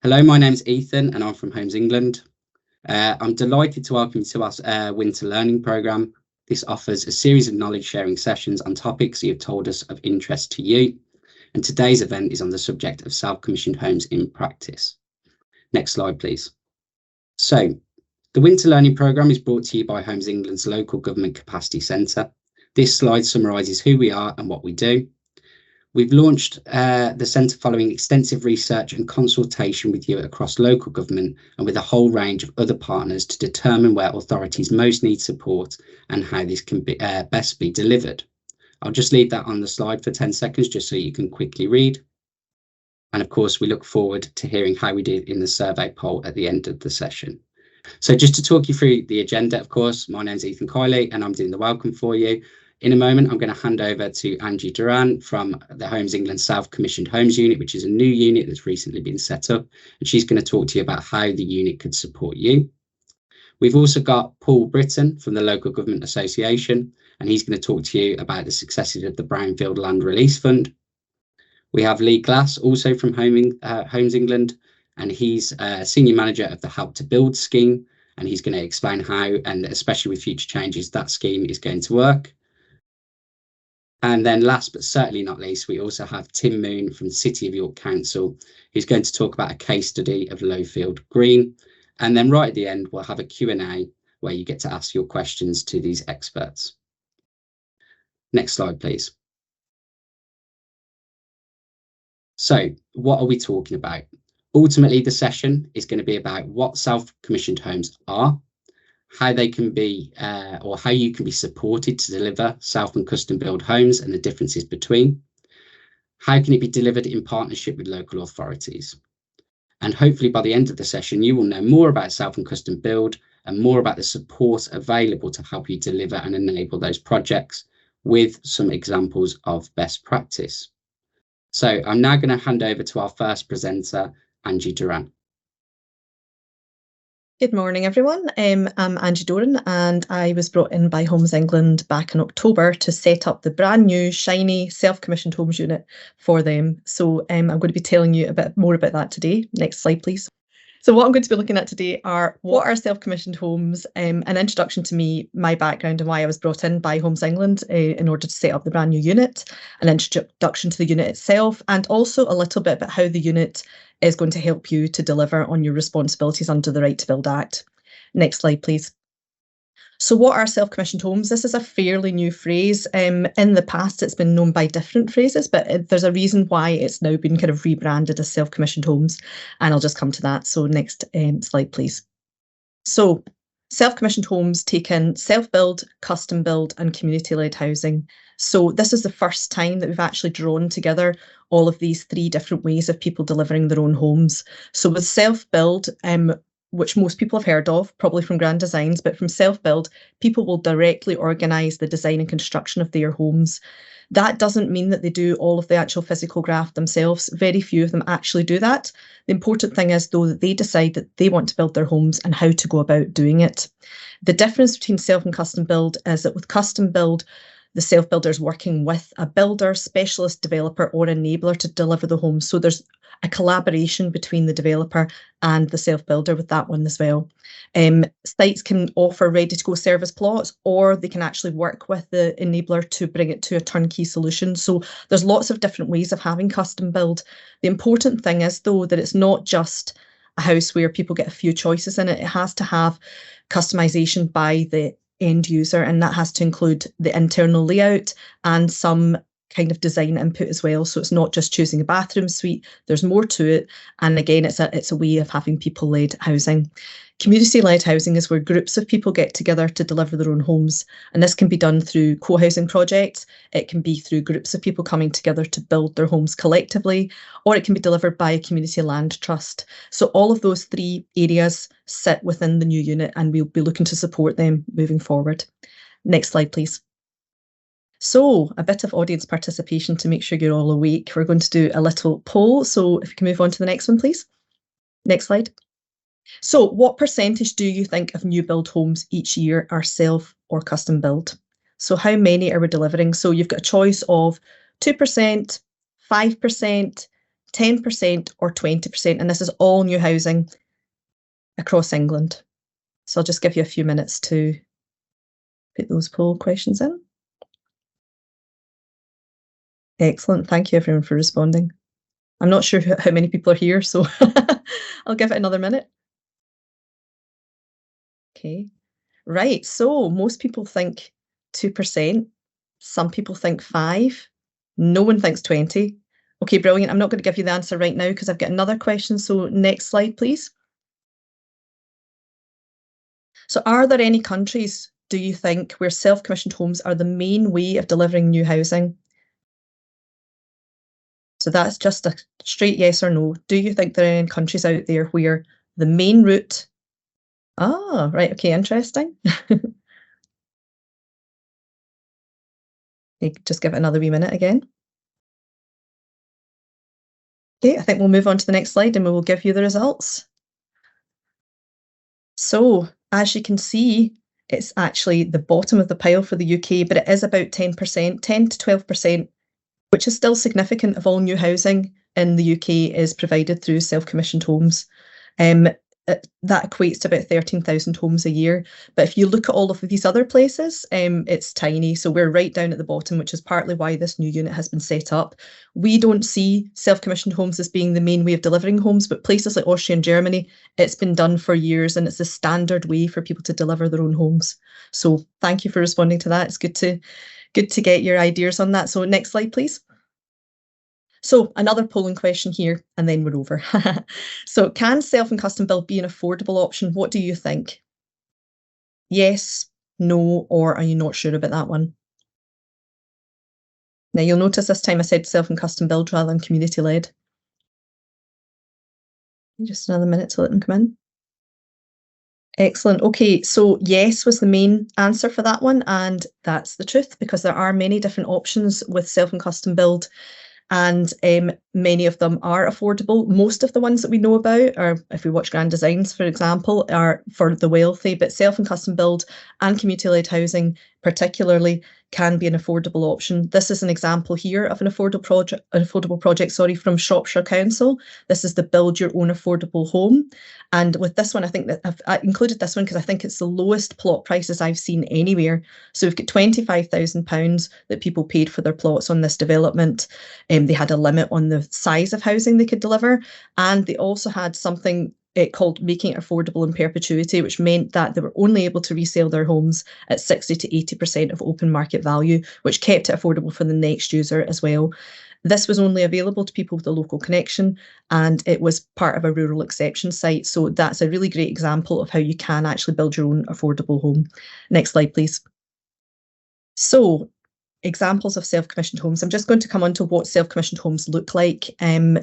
Hello, my name's Ethan and I'm from Homes England. I'm delighted to welcome you to our winter learning programme. This offers a series of knowledge sharing sessions on topics you've told us of interest to you. And today's event is on the subject of self-commissioned homes in practice. Next slide, please. So, the winter learning programme is brought to you by Homes England's local government capacity centre. This slide summarises who we are and what we do. We've launched the centre following extensive research and consultation with you across local government and with a whole range of other partners to determine where authorities most need support and how this can be, best be delivered. I'll just leave that on the slide for 10 seconds just so you can quickly read. And of course, we look forward to hearing how we did in the survey poll at the end of the session. So just to talk you through the agenda, of course, my name's Ethan Kiley and I'm doing the welcome for you. In a moment, I'm going to hand over to Angie Duran from the Homes England Self-Commissioned Homes Unit, which is a new unit that's recently been set up. And she's going to talk to you about how the unit could support you. We've also got Paul Britton from the Local Government Association, and he's going to talk to you about the successes of the Brownfield Land Release Fund. We have Lee Glass, also from Homes England, and he's Senior Manager of the Help to Build scheme, and he's going to explain how, and especially with future changes, that scheme is going to work. And then last but certainly not least, we also have Tim Moon from the City of York Council, who's going to talk about a case study of Lowfield Green. And then right at the end, we'll have a Q&A where you get to ask your questions to these experts. Next slide, please. So what are we talking about? Ultimately, the session is going to be about what self-commissioned homes are, how they can be or how you can be supported to deliver self and custom build homes and the differences between. How can it be delivered in partnership with local authorities? And hopefully by the end of the session, you will know more about self and custom build and more about the support available to help you deliver and enable those projects with some examples of best practice. So I'm now going to hand over to our first presenter, Angie Duran. Good morning, everyone. I'm Angie Doran, and I was brought in by Homes England back in October to set up the brand new, shiny, self-commissioned homes unit for them. So I'm going to be telling you a bit more about that today. Next slide, please. So what I'm going to be looking at today are what are self-commissioned homes, an introduction to me, my background and why I was brought in by Homes England in order to set up the brand new unit, an introduction to the unit itself, and also a little bit about how the unit is going to help you to deliver on your responsibilities under the Right to Build Act. Next slide, please. So what are self-commissioned homes? This is a fairly new phrase. In the past, it's been known by different phrases, but there's a reason why it's now been kind of rebranded as self-commissioned homes, and I'll just come to that. So next slide, please. So self-commissioned homes take in self-build, custom build, and community-led housing. So this is the first time that we've actually drawn together all of these three different ways of people delivering their own homes. So with self-build, which most people have heard of, probably from Grand Designs, but from self-build, people will directly organise the design and construction of their homes. That doesn't mean that they do all of the actual physical graft themselves. Very few of them actually do that. The important thing is, though, that they decide that they want to build their homes and how to go about doing it. The difference between self and custom build is that with custom build, the self-builder is working with a builder, specialist developer or enabler to deliver the home. So there's a collaboration between the developer and the self-builder with that one as well. Sites can offer ready-to-go service plots, or they can actually work with the enabler to bring it to a turnkey solution. So there's lots of different ways of having custom build. The important thing is, though, that it's not just a house where people get a few choices in it. It has to have customization by the end user, and that has to include the internal layout and some kind of design input as well. So it's not just choosing a bathroom suite, there's more to it. And again, it's a way of having people-led housing. Community-led housing is where groups of people get together to deliver their own homes. And this can be done through co-housing projects. It can be through groups of people coming together to build their homes collectively, or it can be delivered by a community land trust. So all of those three areas sit within the new unit, and we'll be looking to support them moving forward. Next slide, please. So a bit of audience participation to make sure you're all awake. We're going to do a little poll. So if you can move on to the next one, please. Next slide. So what percentage do you think of new build homes each year are self or custom build? So how many are we delivering? So you've got a choice of 2%, 5%, 10% or 20%, and this is all new housing across England. So I'll just give you a few minutes to put those poll questions in. Excellent. Thank you everyone for responding. I'm not sure how many people are here, so I'll give it another minute. Okay. Right, so most people think 2%. Some people think 5%. No one thinks 20%. Okay, brilliant. I'm not going to give you the answer right now because I've got another question. So next slide, please. So are there any countries, do you think, where self-commissioned homes are the main way of delivering new housing? So that's just a straight yes or no. Do you think there are any countries out there where the main route... Ah, right, okay, interesting. Just give it another wee minute again. Okay, I think we'll move on to the next slide and we will give you the results. So, as you can see, it's actually the bottom of the pile for the UK, but it is about 10%, 10 to 12%, which is still significant of all new housing in the UK is provided through self-commissioned homes. That equates to about 13,000 homes a year. But if you look at all of these other places, it's tiny. So we're right down at the bottom, which is partly why this new unit has been set up. We don't see self-commissioned homes as being the main way of delivering homes, but places like Austria and Germany, it's been done for years and it's a standard way for people to deliver their own homes. So thank you for responding to that. It's good to get your ideas on that. So next slide, please. So another polling question here, and then we're over. So can self and custom build be an affordable option? What do you think? Yes, no, or are you not sure about that one? Now you'll notice this time I said self and custom build rather than community led. Just another minute to let them come in. Excellent. Okay, so yes was the main answer for that one, and that's the truth because there are many different options with self and custom build. And many of them are affordable. Most of the ones that we know about, or if we watch Grand Designs, for example, are for the wealthy, but self and custom build and community-led housing particularly can be an affordable option. This is an example here of an affordable project from Shropshire Council. This is the Build Your Own Affordable Home. And with this one, I think that I included this one because I think it's the lowest plot prices I've seen anywhere. So we've got £25,000 that people paid for their plots on this development. They had a limit on the size of housing they could deliver. And they also had something called making it affordable in perpetuity, which meant that they were only able to resell their homes at 60 to 80% of open market value, which kept it affordable for the next user as well. This was only available to people with a local connection, and it was part of a rural exception site. So that's a really great example of how you can actually build your own affordable home. Next slide, please. So examples of self-commissioned homes. I'm just going to come on to what self-commissioned homes look like.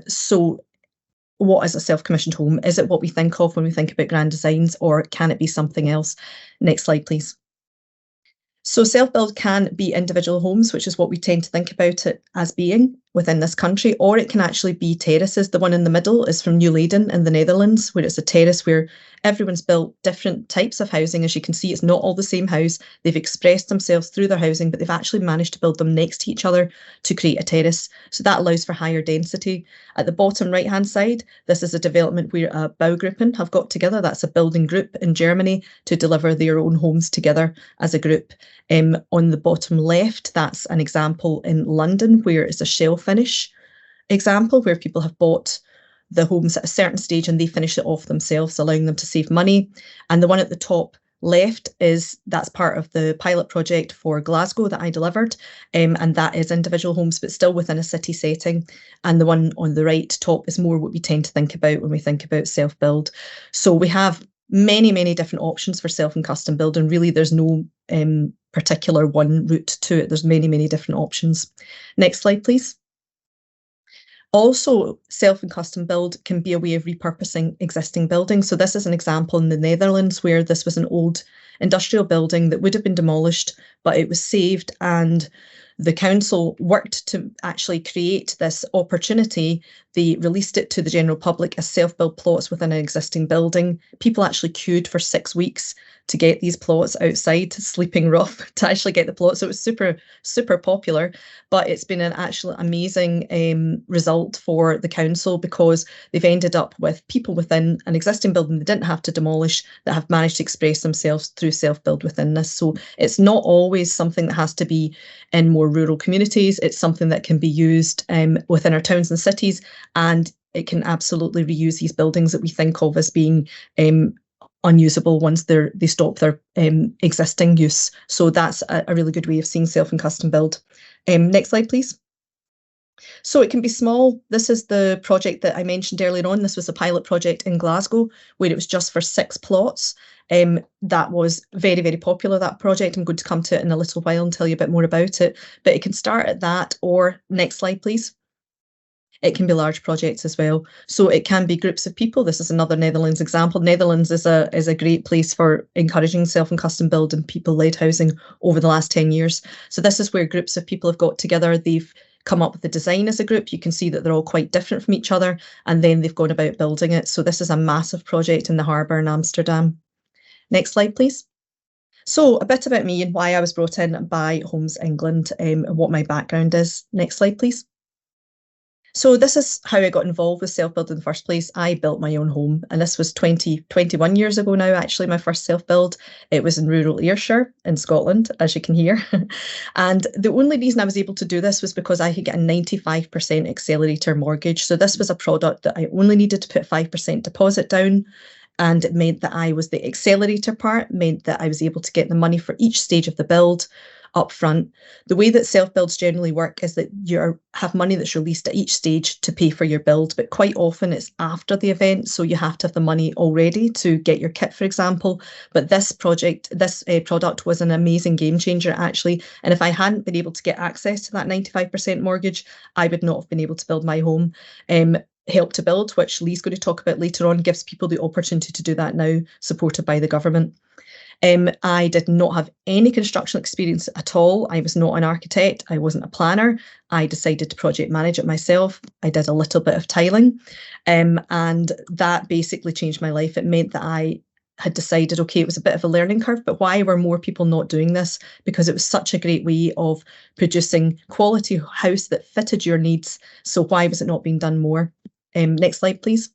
So what is a self-commissioned home? Is it what we think of when we think about Grand Designs, or can it be something else? Next slide, please. So self-build can be individual homes, which is what we tend to think about it as being within this country, or it can actually be terraces. The one in the middle is from New Leiden in the Netherlands, where it's a terrace where everyone's built different types of housing. As you can see, it's not all the same house. They've expressed themselves through their housing, but they've actually managed to build them next to each other to create a terrace. So that allows for higher density. At the bottom right-hand side, this is a development where a Baugruppen have got together. That's a building group in Germany to deliver their own homes together as a group. On the bottom left, that's an example in London where it's a shell finish example where people have bought the homes at a certain stage and they finish it off themselves, allowing them to save money. And the one at the top left that's part of the pilot project for Glasgow that I delivered, and that is individual homes but still within a city setting. And the one on the right top is more what we tend to think about when we think about self-build. So we have many different options for self and custom build, and really there's no particular one route to it. There's many different options. Next slide, please. Also, self and custom build can be a way of repurposing existing buildings. So this is an example in the Netherlands where this was an old industrial building that would have been demolished, but it was saved and the council worked to actually create this opportunity. They released it to the general public as self-build plots within an existing building. People actually queued for 6 weeks to get these plots outside, sleeping rough, to actually get the plots. So it was super, super popular, but it's been an actual amazing result for the council, because they've ended up with people within an existing building they didn't have to demolish that have managed to express themselves through self-build within this. So it's not always something that has to be in more rural communities. It's something that can be used within our towns and cities, and it can absolutely reuse these buildings that we think of as being unusable once they stop their existing use. So that's a really good way of seeing self and custom build. Next slide, please. So it can be small. This is the project that I mentioned earlier on. This was a pilot project in Glasgow where it was just for 6 plots. That was very, very popular, that project. I'm going to come to it in a little while and tell you a bit more about it. But it can start at that, or next slide, please. It can be large projects as well. So it can be groups of people. This is another Netherlands example. Netherlands is a great place for encouraging self and custom build and people-led housing over the last 10 years. So this is where groups of people have got together. They've come up with the design as a group. You can see that they're all quite different from each other, and then they've gone about building it. So this is a massive project in the harbour in Amsterdam. Next slide, please. So a bit about me and why I was brought in by Homes England, and what my background is. Next slide, please. So this is how I got involved with self-build in the first place. I built my own home, and this was 21 years ago now, actually, my first self-build. It was in rural Ayrshire in Scotland, as you can hear. And the only reason I was able to do this was because I could get a 95% accelerator mortgage. So this was a product that I only needed to put 5% deposit down. And it meant that I was the accelerator part, meant that I was able to get the money for each stage of the build up front. The way that self-builds generally work is that you have money that's released at each stage to pay for your build, but quite often it's after the event, so you have to have the money already to get your kit, for example. But this product was an amazing game changer, actually, and if I hadn't been able to get access to that 95% mortgage, I would not have been able to build my home. Help to Build, which Lee's going to talk about later on, gives people the opportunity to do that now, supported by the government. I did not have any construction experience at all. I was not an architect. I wasn't a planner. I decided to project manage it myself. I did a little bit of tiling, and that basically changed my life. It meant that I had decided, okay, it was a bit of a learning curve, but why were more people not doing this? Because it was such a great way of producing quality house that fitted your needs. So why was it not being done more? Next slide, please.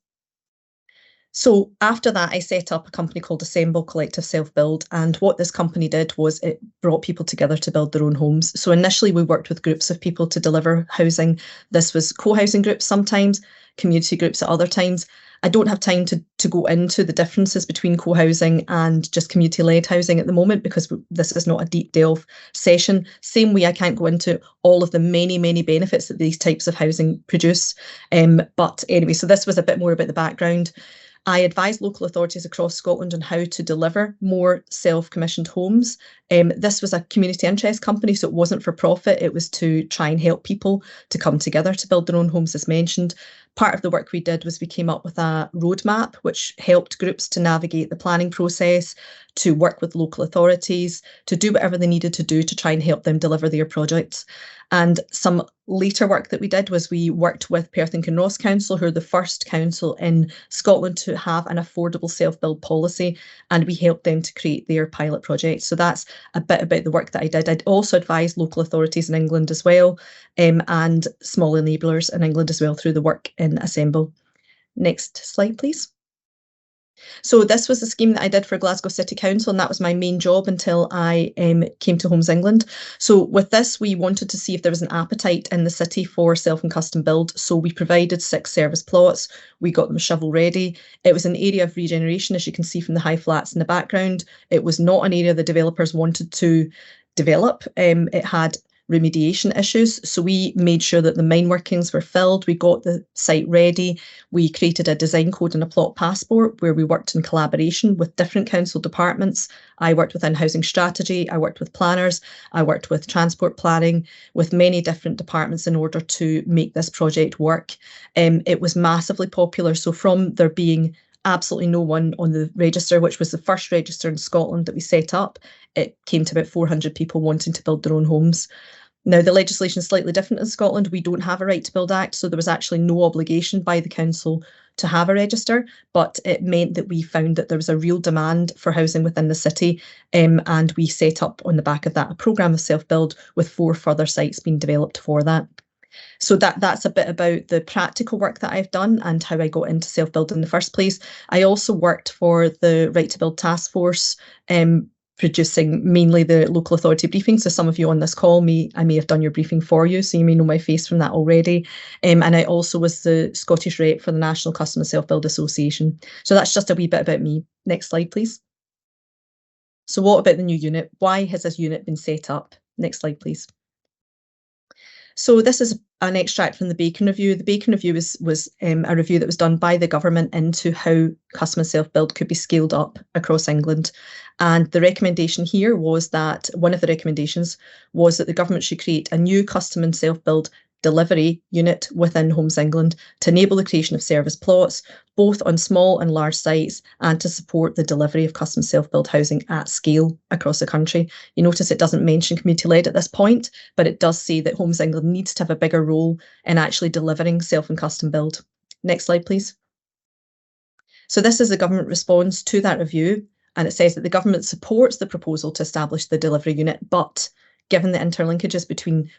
So after that, I set up a company called Assemble Collective Self-Build. And what this company did was it brought people together to build their own homes. So initially, we worked with groups of people to deliver housing. This was co-housing groups sometimes, community groups at other times. I don't have time to go into the differences between co-housing and just community-led housing at the moment, because this is not a deep delve session. Same way I can't go into all of the many, many benefits that these types of housing produce. But anyway, so this was a bit more about the background. I advise local authorities across Scotland on how to deliver more self-commissioned homes. This was a community interest company, so it wasn't for profit. It was to try and help people to come together to build their own homes, as mentioned. Part of the work we did was we came up with a roadmap which helped groups to navigate the planning process, to work with local authorities, to do whatever they needed to do to try and help them deliver their projects. And some later work that we did was we worked with Perth and Kinross Council, who are the first council in Scotland to have an affordable self-build policy, and we helped them to create their pilot project. So that's a bit about the work that I did. I'd also advised local authorities in England as well, and small enablers in England as well through the work in Assemble. Next slide, please. So this was a scheme that I did for Glasgow City Council, and that was my main job until I came to Homes England. So with this, we wanted to see if there was an appetite in the city for self and custom build. So we provided 6 service plots. We got them shovel ready. It was an area of regeneration, as you can see from the high flats in the background. It was not an area the developers wanted to develop. It had remediation issues. So we made sure that the main workings were filled. We got the site ready. We created a design code and a plot passport where we worked in collaboration with different council departments. I worked within housing strategy. I worked with planners. I worked with transport planning, with many different departments in order to make this project work. It was massively popular. So from there being absolutely no one on the register, which was the first register in Scotland that we set up, it came to about 400 people wanting to build their own homes. Now, the legislation is slightly different in Scotland. We don't have a Right to Build Act, so there was actually no obligation by the council to have a register, but it meant that we found that there was a real demand for housing within the city, and we set up on the back of that a programme of self-build with 4 further sites being developed for that. So that's a bit about the practical work that I've done and how I got into self-build in the first place. I also worked for the Right to Build Task Force, producing mainly the local authority briefing. So some of you on this call, I may have done your briefing for you, so you may know my face from that already. And I also was the Scottish rep for the National Custom and Self-Build Association. So that's just a wee bit about me. Next slide, please. So what about the new unit? Why has this unit been set up? Next slide, please. So this is an extract from the Bacon Review. The Bacon Review was a review that was done by the government into how custom and self-build could be scaled up across England. And the recommendation here was that, one of the recommendations was that the government should create a new custom and self-build delivery unit within Homes England to enable the creation of service plots, both on small and large sites, and to support the delivery of custom self-build housing at scale across the country. You notice it doesn't mention community-led at this point, but it does say that Homes England needs to have a bigger role in actually delivering self and custom build. Next slide, please. So this is the government response to that review, and it says that the government supports the proposal to establish the delivery unit, but given the interlinkages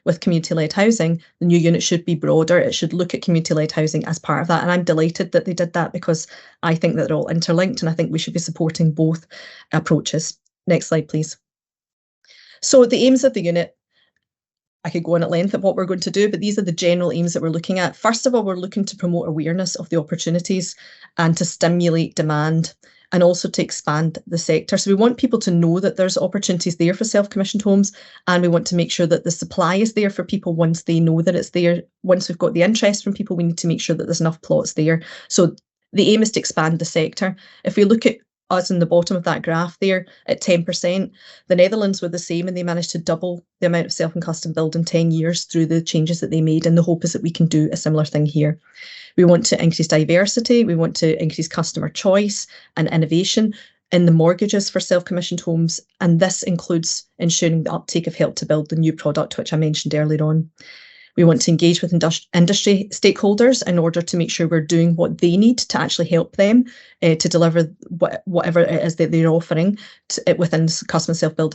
with community-led housing, the new unit should be broader. It should look at community-led housing as part of that. And I'm delighted that they did that, because I think that they're all interlinked, and I think we should be supporting both approaches. Next slide, please. So the aims of the unit, I could go on at length of what we're going to do, but these are the general aims that we're looking at. First of all, we're looking to promote awareness of the opportunities and to stimulate demand, and also to expand the sector. So we want people to know that there's opportunities there for self-commissioned homes, and we want to make sure that the supply is there for people once they know that it's there. Once we've got the interest from people, we need to make sure that there's enough plots there. So the aim is to expand the sector. If we look at us in the bottom of that graph there at 10%, the Netherlands were the same, and they managed to double the amount of self and custom build in 10 years through the changes that they made, and the hope is that we can do a similar thing here. We want to increase diversity, we want to increase customer choice and innovation in the mortgages for self-commissioned homes, and this includes ensuring the uptake of Help to Build, the new product which I mentioned earlier on. We want to engage with industry stakeholders in order to make sure we're doing what they need to actually help them to deliver whatever it is that they're offering within the custom self-build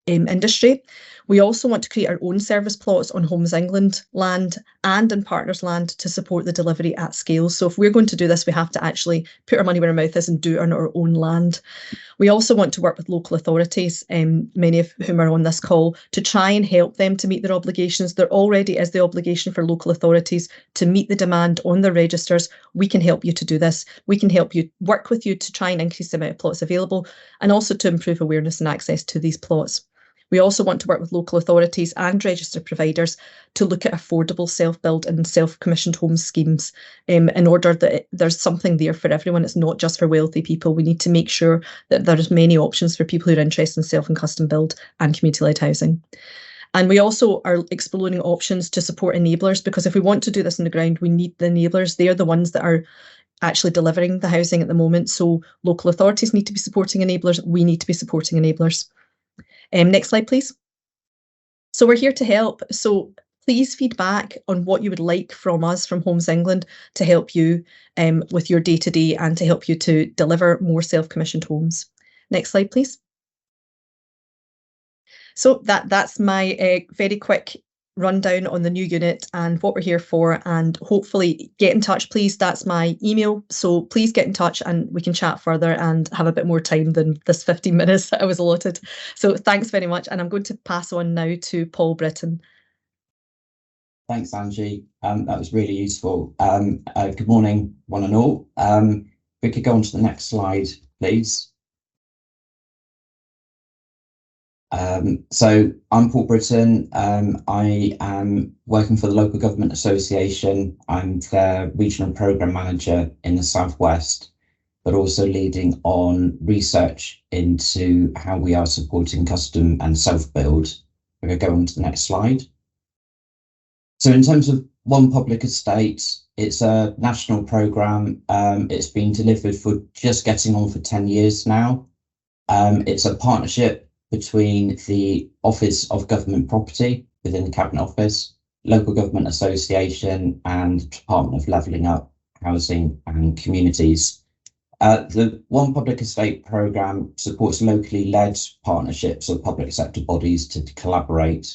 industry. We also want to create our own service plots on Homes England land and in partners' land to support the delivery at scale. So if we're going to do this, we have to actually put our money where our mouth is and do it on our own land. We also want to work with local authorities, many of whom are on this call, to try and help them to meet their obligations. There already is the obligation for local authorities to meet the demand on their registers. We can help you to do this. We can help you, work with you to try and increase the amount of plots available, and also to improve awareness and access to these plots. We also want to work with local authorities and registered providers to look at affordable self-build and self-commissioned home schemes in order that there's something there for everyone. It's not just for wealthy people. We need to make sure that there's many options for people who are interested in self and custom build and community-led housing. And we also are exploring options to support enablers, because if we want to do this on the ground, we need the enablers. They are the ones that are actually delivering the housing at the moment. So local authorities need to be supporting enablers. We need to be supporting enablers. Next slide, please. So we're here to help. So please feedback on what you would like from us, from Homes England, to help you with your day-to-day and to help you to deliver more self-commissioned homes. Next slide, please. So that's my very quick rundown on the new unit and what we're here for, and hopefully get in touch, please. That's my email, so please get in touch and we can chat further and have a bit more time than this 15 minutes that I was allotted. So thanks very much, and I'm going to pass on now to Paul Britton. Thanks, Angie. That was really useful. Good morning, one and all. We could go on to the next slide, please. So I'm Paul Britton. I am working for the Local Government Association. I'm their regional programme manager in the Southwest, but also leading on research into how we are supporting custom and self-build. We're going to go on to the next slide. So in terms of One Public Estate, it's a national programme. It's been delivered for just getting on for 10 years now. It's a partnership between the Office of Government Property, within the Cabinet Office, Local Government Association, and Department of Levelling Up Housing and Communities. The One Public Estate programme supports locally led partnerships of public sector bodies to collaborate,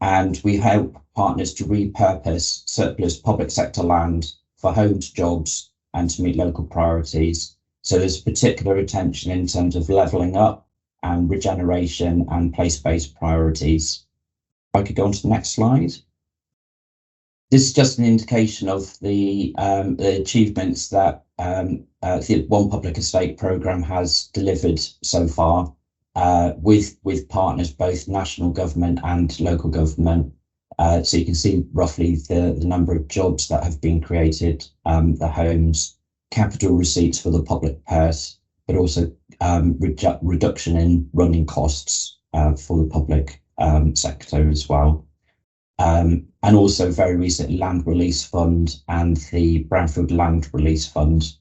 and we help partners to repurpose surplus public sector land for homes, jobs, and to meet local priorities. So there's particular attention in terms of levelling up and regeneration and place-based priorities. If I could go on to the next slide. This is just an indication of the achievements that the One Public Estate programme has delivered so far with partners, both national government and local government. So you can see roughly the number of jobs that have been created, the homes, capital receipts for the public purse, but also reduction in running costs for the public sector as well. And also very recently, Land Release Fund and the Brownfield Land Release Fund,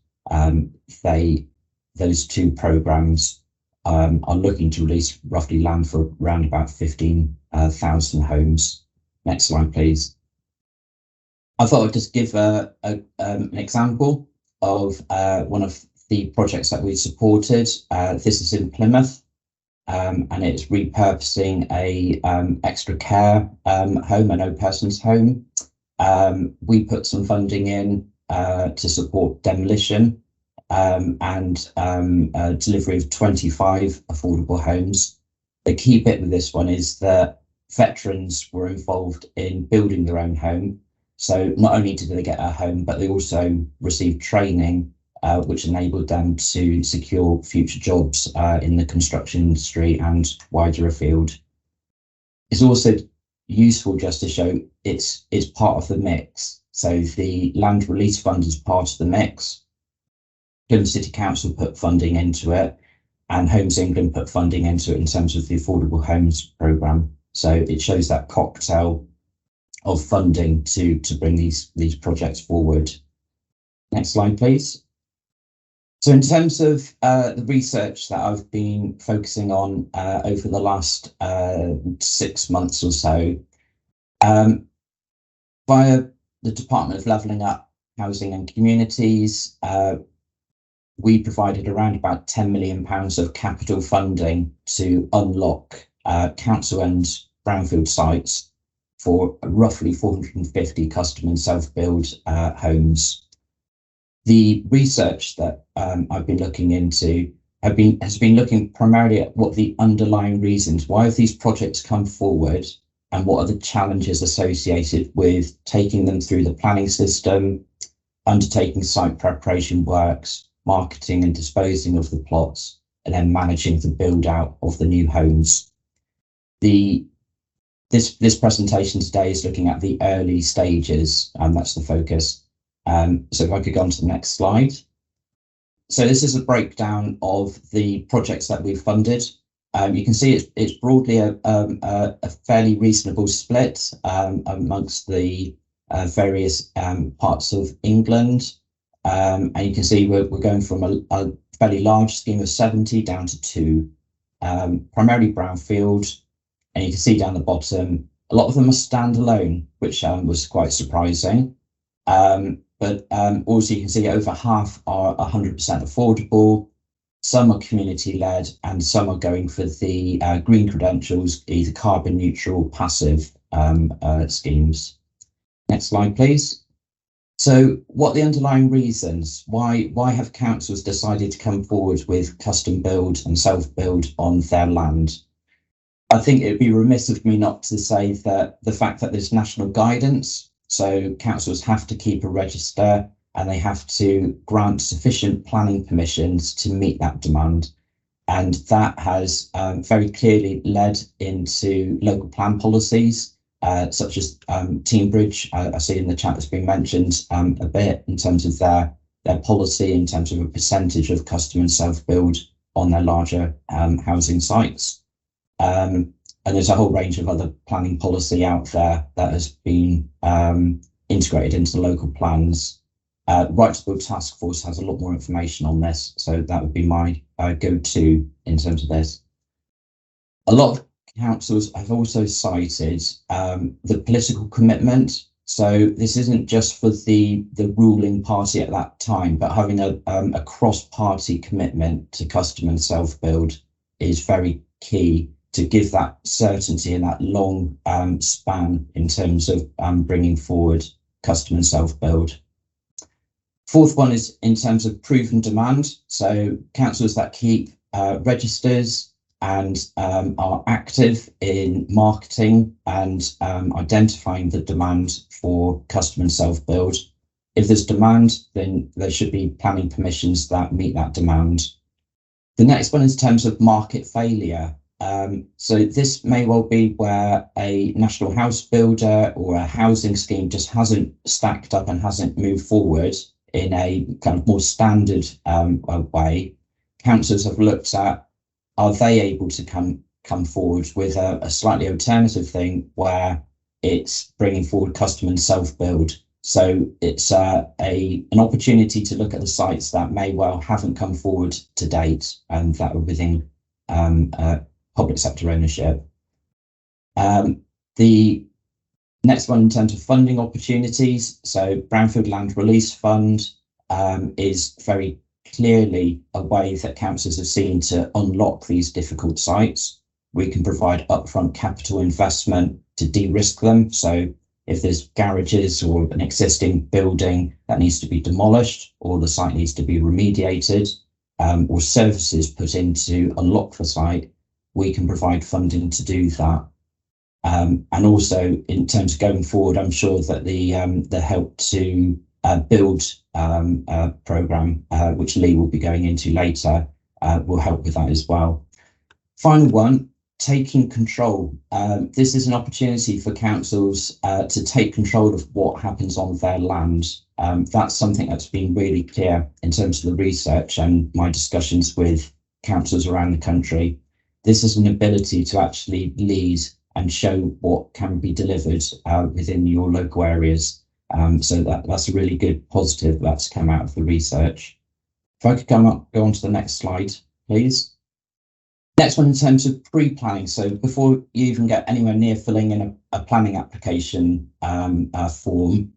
those two programmes are looking to release roughly land for around about 15,000 homes. Next slide, please. I thought I'd just give an example of one of the projects that we supported. This is in Plymouth. And it's repurposing a extra care home, a no person's home. We put some funding in to support demolition and delivery of 25 affordable homes. The key bit with this one is that veterans were involved in building their own home. So not only did they get a home, but they also received training which enabled them to secure future jobs in the construction industry and wider afield. It's also useful just to show it's part of the mix. So the Land Release Fund is part of the mix. Plymouth City Council put funding into it, and Homes England put funding into it in terms of the Affordable Homes programme. So it shows that cocktail of funding to bring these projects forward. Next slide, please. So in terms of the research that I've been focusing on over the last 6 months or so, via the Department of Levelling Up Housing and Communities, we provided around about £10 million of capital funding to unlock council-owned brownfield sites for roughly 450 custom and self-build homes. The research that I've been looking into has been looking primarily at what the underlying reasons, why have these projects come forward, and what are the challenges associated with taking them through the planning system, undertaking site preparation works, marketing and disposing of the plots, and then managing the build out of the new homes. This presentation today is looking at the early stages, and that's the focus. So if I could go on to the next slide. So this is a breakdown of the projects that we've funded. You can see it's broadly a fairly reasonable split amongst the various parts of England. And you can see we're going from a fairly large scheme of 70 down to 2, primarily brownfield. And you can see down the bottom, a lot of them are standalone, which was quite surprising. But also you can see over half are 100% affordable, some are community-led, and some are going for the green credentials, either carbon neutral, passive schemes. Next slide, please. So what are the underlying reasons? Why have councils decided to come forward with custom build and self-build on their land? I think it would be remiss of me not to say that the fact that there's national guidance, so councils have to keep a register and they have to grant sufficient planning permissions to meet that demand. And that has very clearly led into local plan policies, such as Teambridge. I see in the chat that's been mentioned a bit in terms of their policy, in terms of a percentage of custom and self-build on their larger housing sites. And there's a whole range of other planning policy out there that has been integrated into local plans. Right to Build Task Force has a lot more information on this, so that would be my go-to in terms of this. A lot of councils have also cited the political commitment. So this isn't just for the ruling party at that time, but having a cross-party commitment to custom and self-build is very key to give that certainty and that long span in terms of bringing forward custom and self-build. Fourth one is in terms of proven demand. So councils that keep registers and are active in marketing and identifying the demand for custom and self-build. If there's demand, then there should be planning permissions that meet that demand. The next one is in terms of market failure. So this may well be where a national house builder or a housing scheme just hasn't stacked up and hasn't moved forward in a kind of more standard way. Councils have looked at, are they able to come forward with a slightly alternative thing where it's bringing forward custom and self-build. So it's an opportunity to look at the sites that may well haven't come forward to date and that are within public sector ownership. The next one in terms of funding opportunities, so Brownfield Land Release Fund is very clearly a way that councils have seen to unlock these difficult sites. We can provide upfront capital investment to de-risk them. So if there's garages or an existing building that needs to be demolished or the site needs to be remediated or services put in to unlock the site, we can provide funding to do that. And also in terms of going forward, I'm sure that the Help to Build programme, which Lee will be going into later, will help with that as well. Final one, taking control. This is an opportunity for councils to take control of what happens on their land. That's something that's been really clear in terms of the research and my discussions with councils around the country. This is an ability to actually lead and show what can be delivered within your local areas. So that's a really good positive that's come out of the research. If I could go on to the next slide, please. Next one in terms of pre-planning. So before you even get anywhere near filling in a planning application form,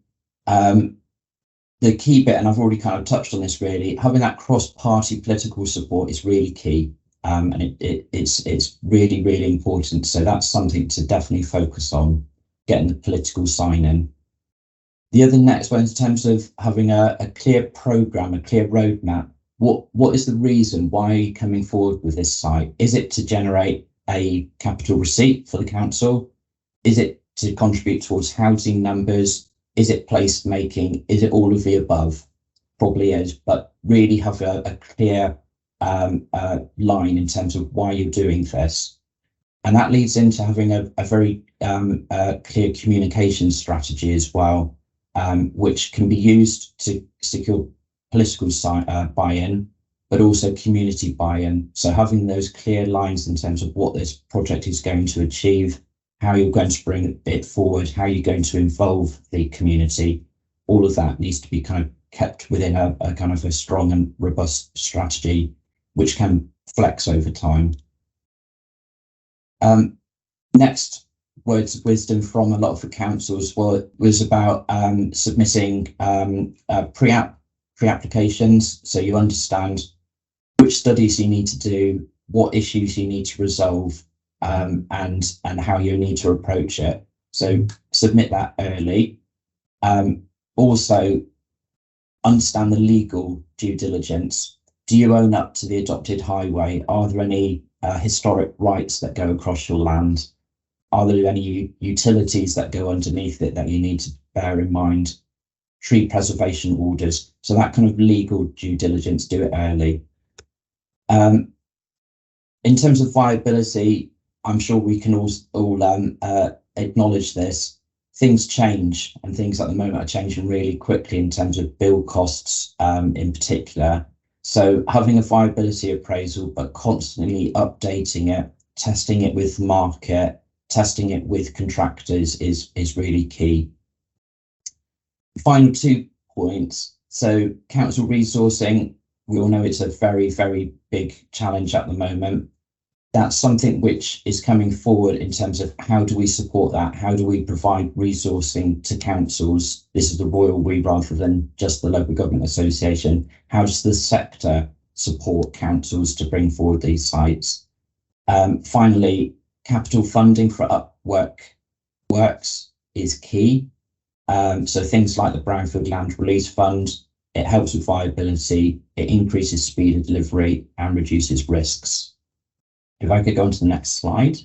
the key bit, and I've already kind of touched on this really, having that cross-party political support is really key. And it's really, really important. So that's something to definitely focus on, getting the political sign-in. The other next one in terms of having a clear programme, a clear roadmap. What is the reason? Why are you coming forward with this site? Is it to generate a capital receipt for the council? Is it to contribute towards housing numbers? Is it place making? Is it all of the above? Probably is, but really have a clear line in terms of why you're doing this. And that leads into having a very clear communication strategy as well, which can be used to secure political buy-in, but also community buy-in. So having those clear lines in terms of what this project is going to achieve, how you're going to bring it forward, how you're going to involve the community, all of that needs to be kind of kept within a kind of a strong and robust strategy, which can flex over time. Next, words of wisdom from a lot of the councils was about submitting pre-applications, so you understand which studies you need to do, what issues you need to resolve, and how you need to approach it. So submit that early. Also, understand the legal due diligence. Do you own up to the adopted highway? Are there any historic rights that go across your land? Are there any utilities that go underneath it that you need to bear in mind? Tree preservation orders. So that kind of legal due diligence, do it early. In terms of viability, I'm sure we can all acknowledge this. Things change, and things at the moment are changing really quickly in terms of build costs in particular. So having a viability appraisal, but constantly updating it, testing it with market, testing it with contractors is really key. Final 2 points. So council resourcing, we all know it's a very, very big challenge at the moment. that's something which is coming forward in terms of how do we support that? How do we provide resourcing to councils? This is the royal we rather than just the local government association. How does the sector support councils to bring forward these sites? Finally, capital funding for works is key. So things like the Brownfield Land Release Fund, it helps with viability, it increases speed of delivery and reduces risks. If I could go on to the next slide.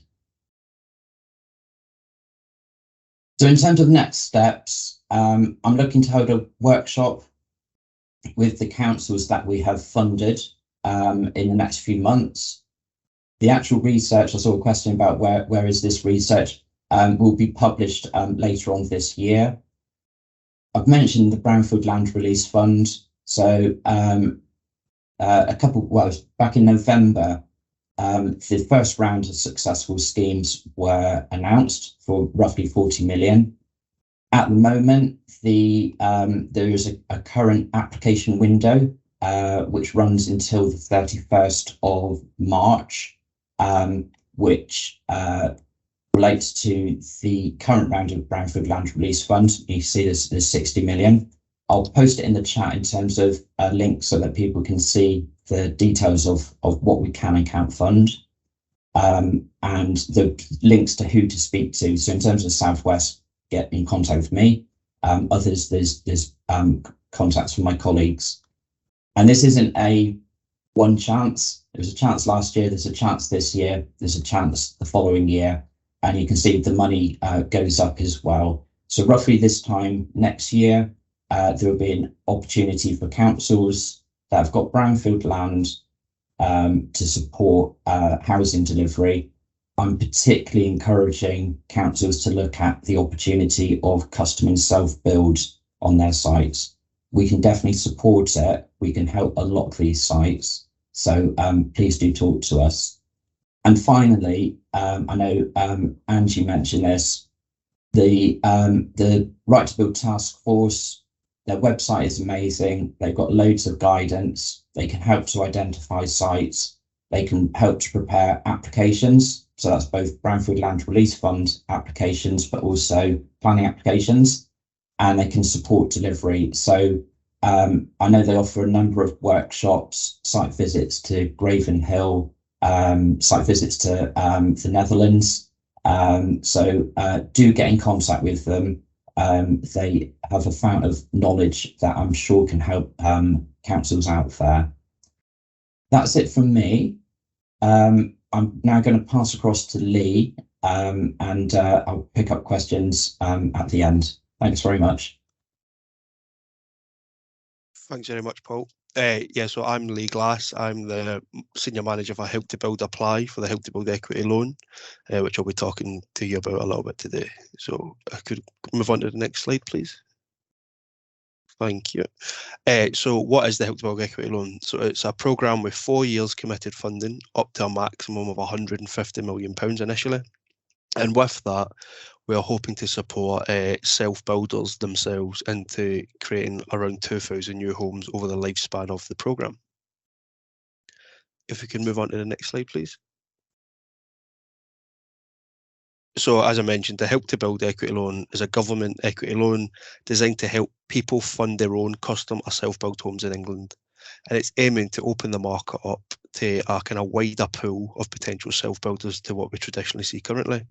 So in terms of next steps, I'm looking to hold a workshop with the councils that we have funded in the next few months. The actual research, I saw a question about where is this research, will be published later on this year. I've mentioned the Brownfield Land Release Fund. So back in November, the first round of successful schemes were announced for roughly 40 million. At the moment, there is a current application window which runs until the 31st of March, which relates to the current round of Brownfield Land Release Fund. You see there's 60 million. I'll post it in the chat in terms of a link so that people can see the details of what we can and can't fund, and the links to who to speak to. So in terms of Southwest, get in contact with me. Others, there's contacts from my colleagues. And this isn't a one chance. There was a chance last year, there's a chance this year, there's a chance the following year. And you can see the money goes up as well. So roughly this time next year, there will be an opportunity for councils that have got brownfield land to support housing delivery. I'm particularly encouraging councils to look at the opportunity of custom and self-build on their sites. We can definitely support it. We can help unlock these sites. So please do talk to us. And finally, I know Angie mentioned this, the Right to Build Task Force, their website is amazing. They've got loads of guidance. They can help to identify sites. They can help to prepare applications. So that's both Brownfield Land Release Fund applications, but also planning applications, and they can support delivery. So I know they offer a number of workshops, site visits to Graven Hill, site visits to the Netherlands. So do get in contact with them. They have a fount of knowledge that I'm sure can help councils out there. That's it from me. I'm now going to pass across to Lee, and I'll pick up questions at the end. Thanks very much. Thanks very much, Paul. Yeah, so I'm Lee Glass. I'm the Senior Manager for Help to Build Apply for the Help to Build Equity Loan, which I'll be talking to you about a little bit today. So I could move on to the next slide, please. Thank you. So what is the Help to Build Equity Loan? So it's a programme with 4 years committed funding up to a maximum of £150 million initially. And with that, we are hoping to support self-builders themselves into creating around 2,000 new homes over the lifespan of the programme. If we can move on to the next slide, please. So as I mentioned, the Help to Build Equity Loan is a government equity loan designed to help people fund their own custom or self-built homes in England. And it's aiming to open the market up to a kind of wider pool of potential self-builders to what we traditionally see currently.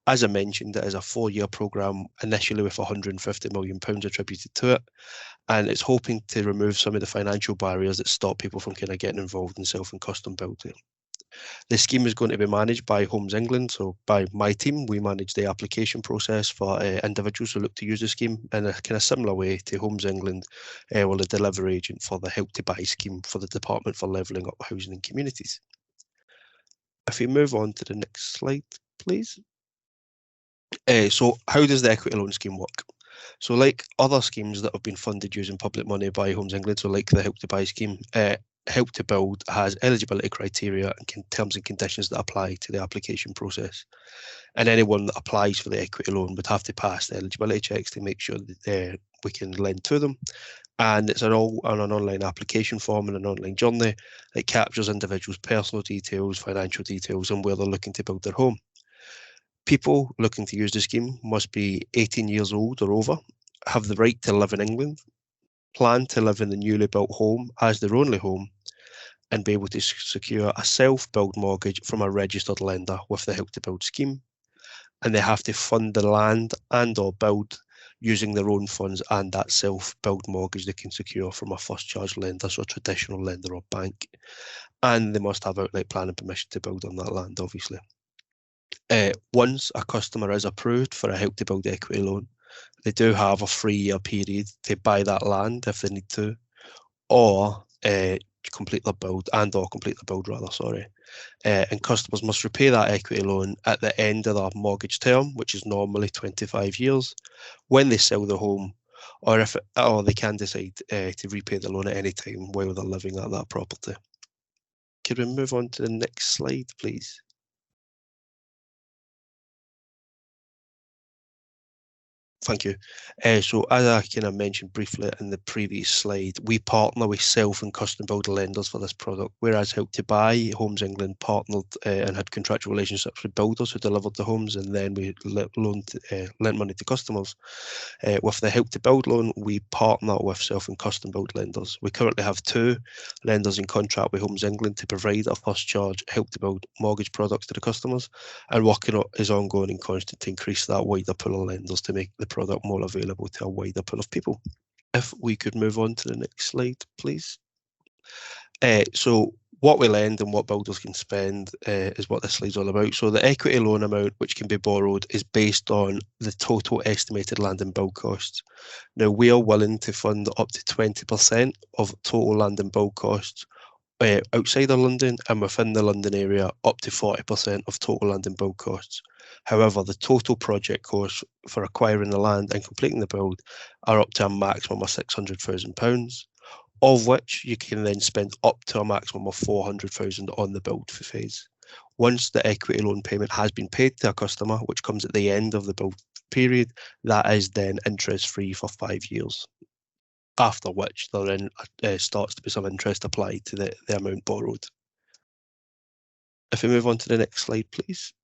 As I mentioned, it is a 4-year programme, initially with £150 million attributed to it, and it's hoping to remove some of the financial barriers that stop people from kind of getting involved in self and custom building. The scheme is going to be managed by Homes England, so by my team. We manage the application process for individuals who look to use the scheme in a kind of similar way to Homes England, or the delivery agent for the Help to Buy scheme for the Department for Levelling Up Housing and Communities. If we move on to the next slide, please. So how does the equity loan scheme work? So like other schemes that have been funded using public money by Homes England, so like the Help to Buy scheme, Help to Build has eligibility criteria and terms and conditions that apply to the application process. And anyone that applies for the equity loan would have to pass the eligibility checks to make sure that we can lend to them. And it's an online application form and an online journey that captures individuals' personal details, financial details, and where they're looking to build their home. People looking to use the scheme must be 18 years old or over, have the right to live in England, plan to live in the newly built home as their only home, and be able to secure a self-build mortgage from a registered lender with the Help to Build scheme. And they have to fund the land and or build using their own funds and that self-build mortgage they can secure from a first charge lender, so a traditional lender or bank. And they must have outright planning permission to build on that land, obviously. Once a customer is approved for a Help to Build equity loan, they do have a 3-year period to buy that land if they need to, or complete the build and customers must repay that equity loan at the end of their mortgage term, which is normally 25 years, when they sell the home, or they can decide to repay the loan at any time while they're living at that property. Could we move on to the next slide, please? Thank you. So as I kind of mentioned briefly in the previous slide, we partner with self and custom build lenders for this product, whereas Help to Buy, Homes England partnered and had contractual relationships with builders who delivered the homes, and then we lent money to customers. With the Help to Build loan, we partner with self and custom build lenders. We currently have 2 lenders in contract with Homes England to provide a first charge Help to Build mortgage products to the customers, and working is ongoing and constant to increase that wider pool of lenders to make the product more available to a wider pool of people. If we could move on to the next slide, please. So what we lend and what builders can spend is what this slide's all about. So the equity loan amount which can be borrowed is based on the total estimated land and build costs. Now, we are willing to fund up to 20% of total land and build costs outside of London, and within the London area up to 40% of total land and build costs. However, the total project costs for acquiring the land and completing the build are up to a maximum of £600,000, of which you can then spend up to a maximum of £400,000 on the build phase. Once the equity loan payment has been paid to a customer, which comes at the end of the build period, that is then interest-free for 5 years. After which there then starts to be some interest applied to the amount borrowed. If we move on to the next slide, please.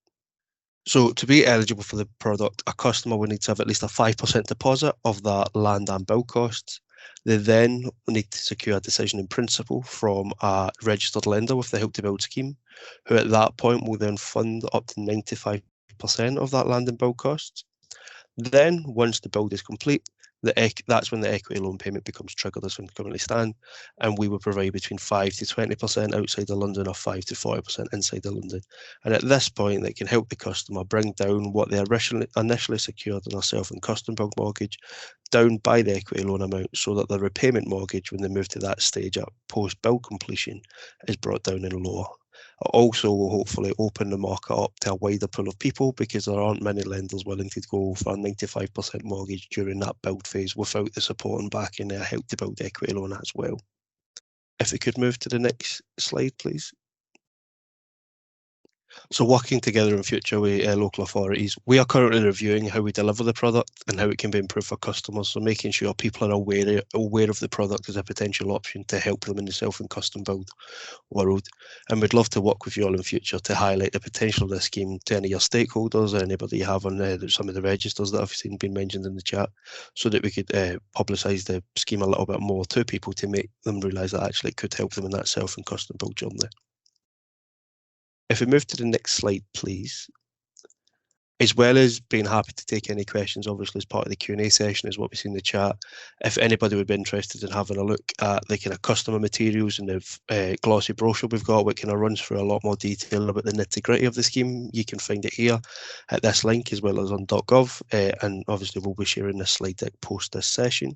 So to be eligible for the product, a customer will need to have at least a 5% deposit of that land and build costs. They then need to secure a decision in principle from a registered lender with the Help to Build scheme, who at that point will then fund up to 95% of that land and build costs. Then, once the build is complete, that's when the equity loan payment becomes triggered as things currently stand, and we will provide between 5 to 20% outside of London or 5 to 40% inside of London. And at this point, they can help the customer bring down what they initially secured in a self and custom build mortgage down by the equity loan amount, so that the repayment mortgage, when they move to that stage at post-build completion, is brought down and lower. It also will hopefully open the market up to a wider pool of people, because there aren't many lenders willing to go for a 95% mortgage during that build phase without the support and backing a Help to Build equity loan as well. If we could move to the next slide, please. So working together in future with local authorities, we are currently reviewing how we deliver the product and how it can be improved for customers. So making sure people are aware of the product as a potential option to help them in the self and custom build world. And we'd love to work with you all in future to highlight the potential of this scheme to any of your stakeholders or anybody you have on some of the registers that I've seen been mentioned in the chat, so that we could publicise the scheme a little bit more to people to make them realise that actually it could help them in that self and custom build journey. If we move to the next slide, please. As well as being happy to take any questions, obviously as part of the Q&A session is what we see in the chat. If anybody would be interested in having a look at the kind of customer materials and the glossy brochure we've got, which kind of runs through a lot more detail about the nitty-gritty of the scheme, you can find it here at this link, as well as on .gov. And obviously we'll be sharing this slide deck post this session.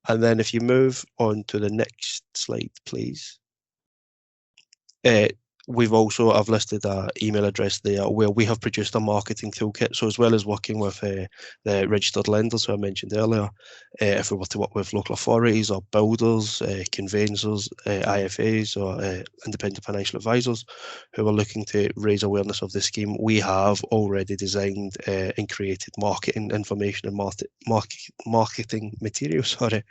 And then if you move on to the next slide, please. We've also, I've listed an email address there where we have produced a marketing toolkit. So as well as working with the registered lenders who I mentioned earlier, if we were to work with local authorities or builders, conveyancers, IFAs or independent financial advisors who are looking to raise awareness of the scheme, we have already designed and created marketing information and marketing material, stored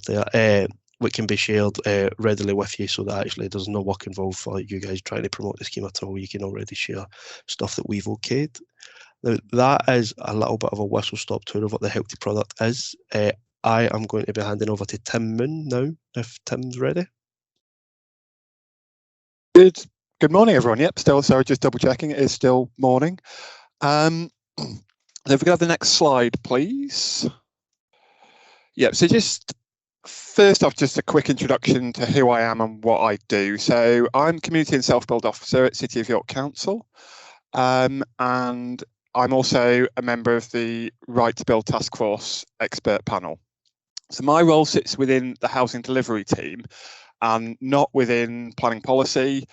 there. Which can be shared readily with you, so that actually there's no work involved for you guys trying to promote the scheme at all. You can already share stuff that we've okayed. Now, that is a little bit of a whistle-stop tour of what the Healthy product is. I am going to be handing over to Tim Moon now, if Tim's ready. Good morning, everyone. Yep, still, sorry, just double checking. It is still morning. If we go to the next slide, please. Yep, so just first off, just a quick introduction to who I am and what I do. So I'm Community and Self-Build Officer at City of York Council, and I'm also a member of the Right to Build Task Force expert panel. So my role sits within the housing delivery team and not within planning policy,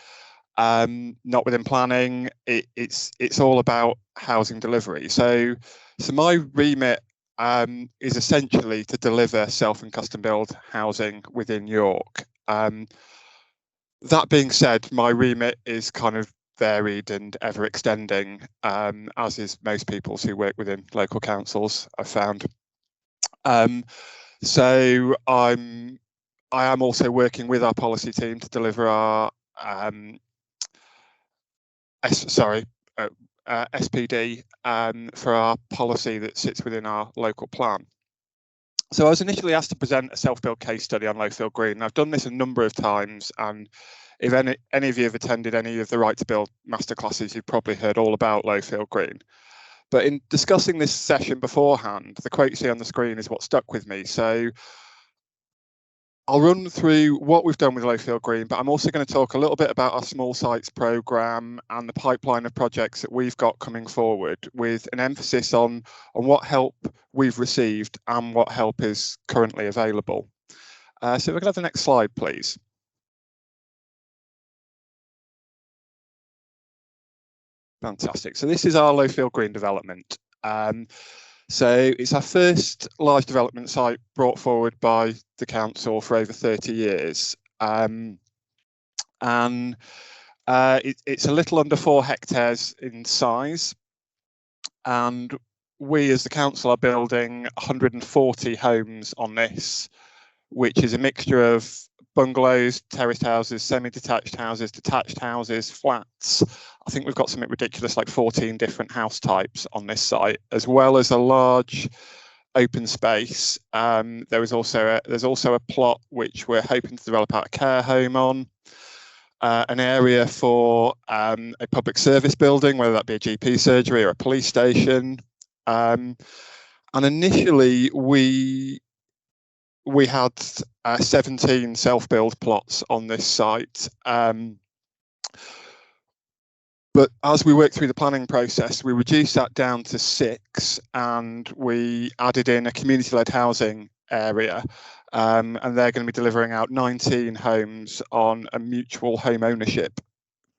not within planning. It's all about housing delivery. So my remit is essentially to deliver self and custom build housing within York. That being said, my remit is kind of varied and ever extending, as is most people's who work within local councils, I've found. So I am also working with our policy team to deliver our SPD for our policy that sits within our local plan. So I was initially asked to present a self-build case study on Lowfield Green. I've done this a number of times, and if any of you have attended any of the Right to Build masterclasses, you've probably heard all about Lowfield Green. But in discussing this session beforehand, the quote you see on the screen is what stuck with me. So I'll run through what we've done with Lowfield Green, but I'm also going to talk a little bit about our small sites programme and the pipeline of projects that we've got coming forward, with an emphasis on what help we've received and what help is currently available. So if we can have the next slide, please. Fantastic. So this is our Lowfield Green development. So it's our first large development site brought forward by the council for over 30 years. It's a little under 4 hectares in size. And we as the council are building 140 homes on this, which is a mixture of bungalows, terraced houses, semi-detached houses, detached houses, flats. I think we've got something ridiculous like 14 different house types on this site, as well as a large open space. There's also a plot which we're hoping to develop out a care home on, an area for a public service building, whether that be a GP surgery or a police station. And initially we had 17 self-build plots on this site. But as we worked through the planning process, we reduced that down to 6, and we added in a community-led housing area. And they're going to be delivering out 19 homes on a mutual home ownership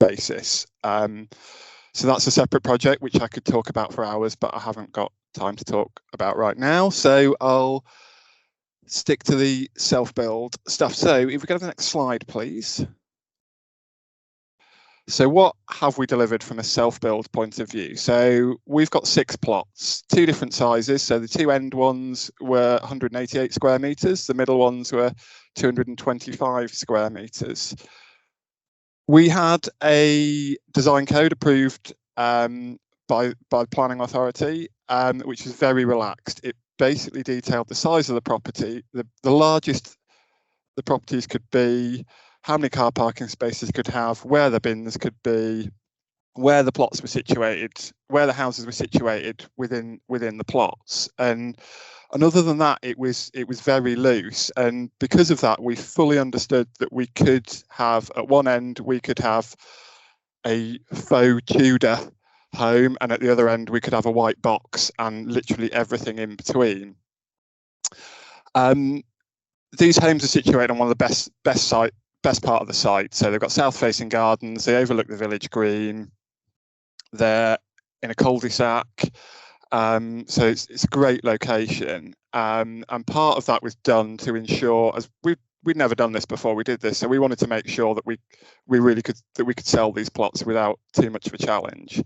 basis. So that's a separate project, which I could talk about for hours, but I haven't got time to talk about right now. So I'll stick to the self-build stuff. So if we go to the next slide, please. So what have we delivered from a self-build point of view? So we've got 6 plots, 2 different sizes. So the 2 end ones were 188 square metres. The middle ones were 225 square metres. We had a design code approved by the planning authority, which was very relaxed. It basically detailed the size of the property, the largest the properties could be, how many car parking spaces could have, where the bins could be, where the plots were situated, where the houses were situated within the plots. And other than that, it was very loose. And because of that, we fully understood that we could have, at one end, we could have a faux Tudor home, and at the other end, we could have a white box and literally everything in between. These homes are situated on one of the best best part of the site. So they've got south-facing gardens, they overlook the village green, they're in a cul-de-sac, so it's a great location. And part of that was done to ensure, as we'd never done this before, we did this, so we wanted to make sure that we really could sell these plots without too much of a challenge.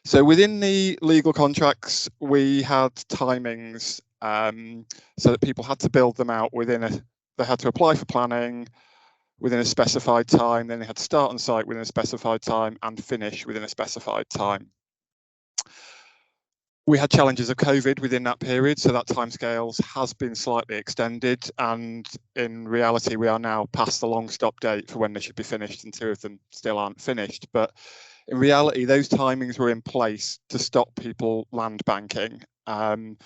So within the legal contracts, we had timings, so that people had to build them out they had to apply for planning within a specified time, then they had to start on site within a specified time and finish within a specified time. We had challenges of COVID within that period, so that timescales has been slightly extended, and in reality we are now past the long stop date for when they should be finished, and 2 of them still aren't finished. But in reality, those timings were in place to stop people land banking, and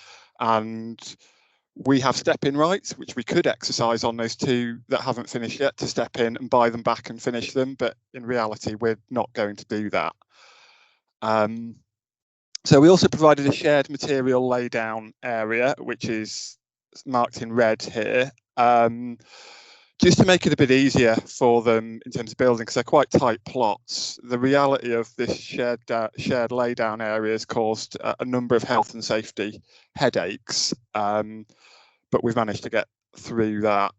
we have step-in rights, which we could exercise on those 2 that haven't finished yet, to step in and buy them back and finish them, but in reality we're not going to do that. So we also provided a shared material laydown area, which is marked in red here, just to make it a bit easier for them in terms of building, because they're quite tight plots. The reality of this shared laydown area has caused a number of health and safety headaches, but we've managed to get through that.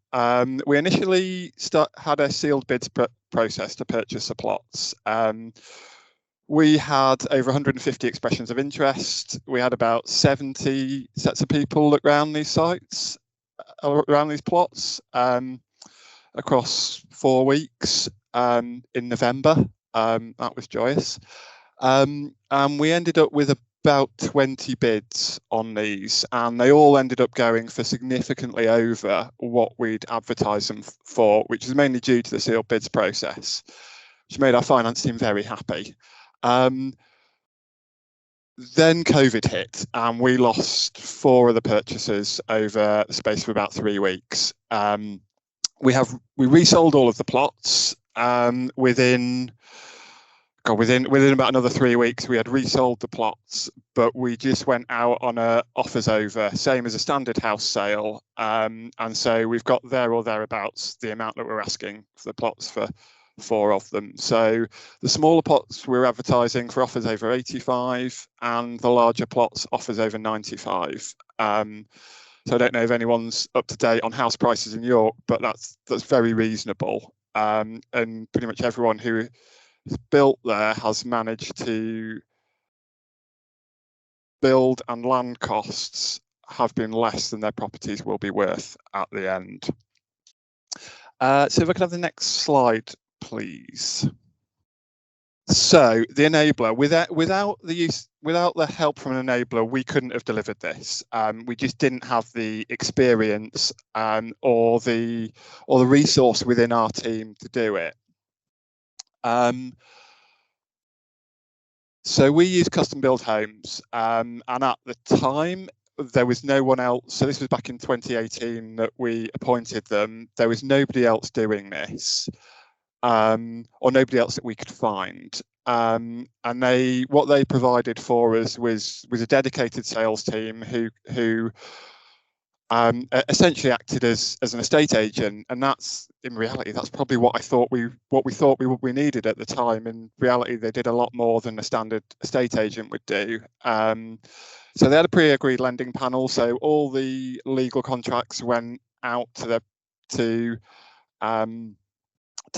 We initially had a sealed bids process to purchase the plots. We had over 150 expressions of interest. We had about 70 sets of people look around these sites, around these plots, across 4 weeks in November. That was joyous. And we ended up with about 20 bids on these, and they all ended up going for significantly over what we'd advertised them for, which is mainly due to the sealed bids process, which made our finance team very happy. Then COVID hit, and we lost 4 of the purchasers over the space of about 3 weeks. We resold all of the plots within about another 3 weeks. We had resold the plots, but we just went out on a offers over, same as a standard house sale, and so we've got there or thereabouts the amount that we're asking for the plots for 4 of them. So the smaller plots we're advertising for offers over 85, and the larger plots offers over 95. So I don't know if anyone's up to date on house prices in York, but that's very reasonable. And pretty much everyone who is built there has managed to build, and land costs have been less than their properties will be worth at the end. So if I could have the next slide, please. So the enabler, without the help from an enabler, we couldn't have delivered this. We just didn't have the experience or the resource within our team to do it. So we use custom build homes, and at the time there was no one else. So this was back in 2018 that we appointed them. There was nobody else doing this. Or nobody else that we could find, and what they provided for us was a dedicated sales team who essentially acted as an estate agent, and that's in reality that's probably what we thought we needed at the time. In reality, they did a lot more than a standard estate agent would do. So they had a pre-agreed lending panel, so all the legal contracts went out to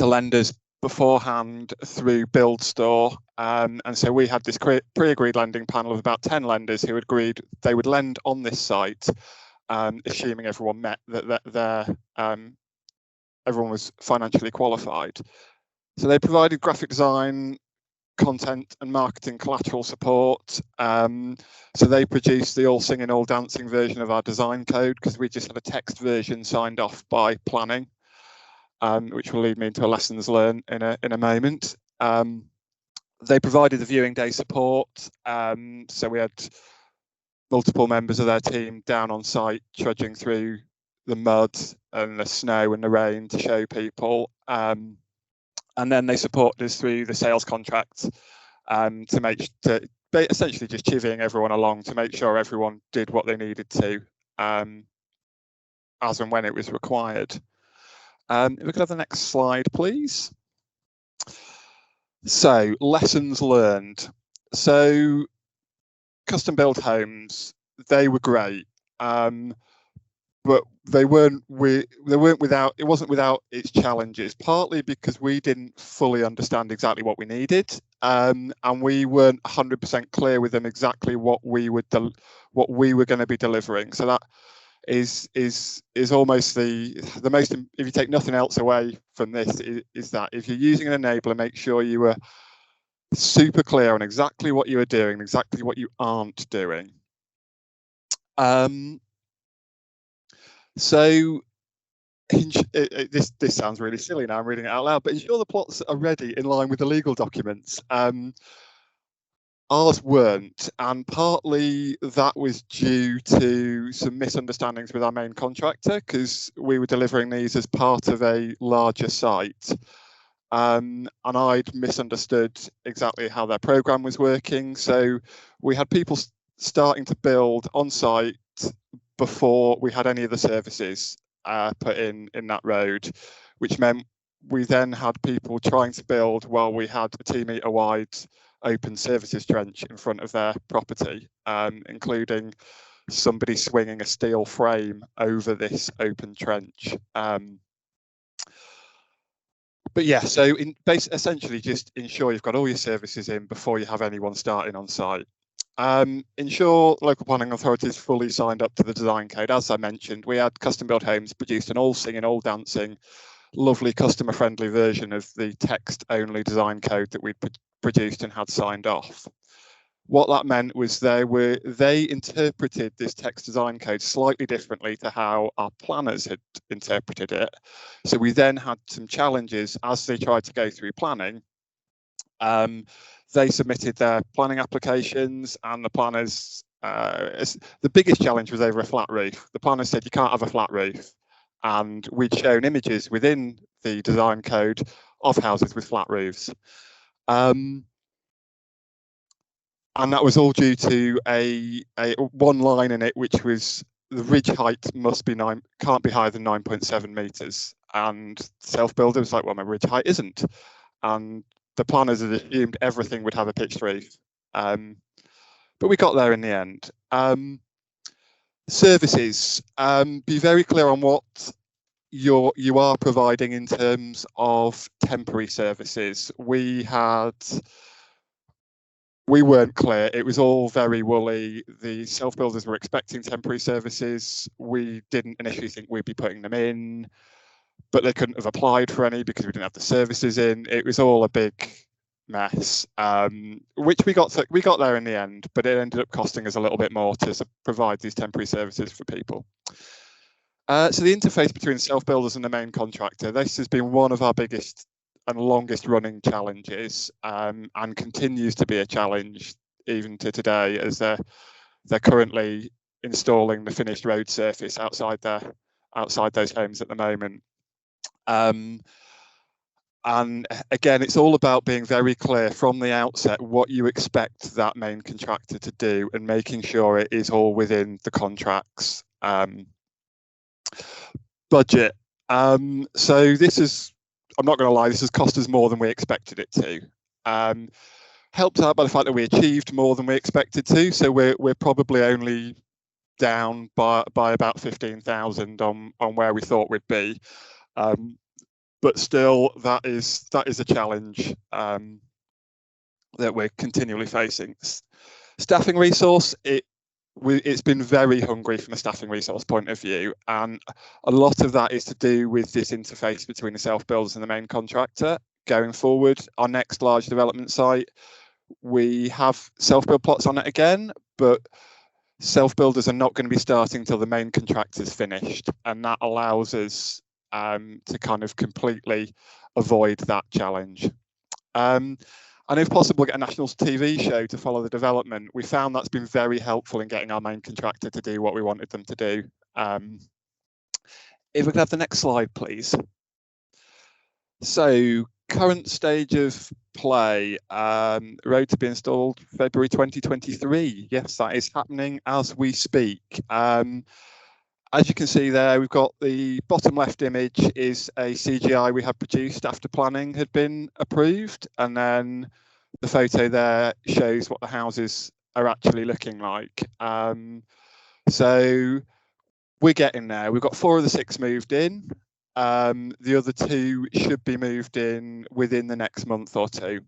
lenders beforehand through BuildStore, and so we had this pre-agreed lending panel of about 10 lenders who agreed they would lend on this site, assuming everyone met that everyone was financially qualified. So they provided graphic design, content and marketing collateral support. So they produced the all singing, all dancing version of our design code, because we just had a text version signed off by planning. Which will lead me into a lessons learned in a moment. They provided the viewing day support, so we had multiple members of their team down on site trudging through the mud and the snow and the rain to show people, and then they supported us through the sales contract to essentially just chivying everyone along to make sure everyone did what they needed to, as and when it was required. If we could have the next slide, please. So, lessons learned. So, custom built homes, they were great, but they weren't without. It wasn't without its challenges. Partly because we didn't fully understand exactly what we needed, and we weren't 100% clear with them exactly what we were going to be delivering. So that is almost the most. If you take nothing else away from this, is that if you're using an enabler, make sure you are super clear on exactly what you are doing, exactly what you aren't doing. So this sounds really silly now, I'm reading it out loud, but ensure the plots are ready in line with the legal documents. Ours weren't, and partly that was due to some misunderstandings with our main contractor, because we were delivering these as part of a larger site. And I'd misunderstood exactly how their program was working. So we had people starting to build on site before we had any of the services put in that road, which meant we then had people trying to build while we had a 2 metre wide open services trench in front of their property, including somebody swinging a steel frame over this open trench. But yeah, so essentially just ensure you've got all your services in before you have anyone starting on site. Ensure local planning authorities fully signed up to the design code. As I mentioned, we had custom built homes produced an all singing, all dancing, lovely customer friendly version of the text only design code that we'd produced and had signed off. What that meant was they interpreted this text design code slightly differently to how our planners had interpreted it. So we then had some challenges as they tried to go through planning. They submitted their planning applications, and the planners, the biggest challenge was over a flat roof. The planners said you can't have a flat roof, and we'd shown images within the design code of houses with flat roofs. And that was all due to a one line in it, which was the ridge height can't be higher than 9.7 meters. And self-builder was like, well, my ridge height isn't. And the planners had assumed everything would have a pitched roof. But we got there in the end. Services, be very clear on what you are providing in terms of temporary services. We weren't clear. It was all very woolly. The self-builders were expecting temporary services. We didn't initially think we'd be putting them in, but they couldn't have applied for any because we didn't have the services in. It was all a big mess, which we got there in the end, but it ended up costing us a little bit more to provide these temporary services for people. So the interface between self-builders and the main contractor, this has been one of our biggest and longest running challenges, and continues to be a challenge even to today, as they're currently installing the finished road surface outside those homes at the moment. And again, it's all about being very clear from the outset what you expect that main contractor to do, and making sure it is all within the contracts. Budget. So this is, I'm not going to lie, this has cost us more than we expected it to. Helped out by the fact that we achieved more than we expected to. So we're probably only down by about 15,000 on where we thought we'd be. But still, that is a challenge that we're continually facing. Staffing resource, it's been very hungry from a staffing resource point of view, and a lot of that is to do with this interface between the self-builders and the main contractor. Going forward, our next large development site, we have self-build plots on it again, but self-builders are not going to be starting till the main contractor's finished, and that allows us to kind of completely avoid that challenge. And if possible, get a national TV show to follow the development. We found that's been very helpful in getting our main contractor to do what we wanted them to do. If we could have the next slide, please. So, current stage of play, road to be installed February 2023. Yes, that is happening as we speak. as you can see there, we've got the bottom left image is a CGI we had produced after planning had been approved, and then the photo there shows what the houses are actually looking like. So we're getting there. We've got 4 of the 6 moved in. The other 2 should be moved in within the next month or 2.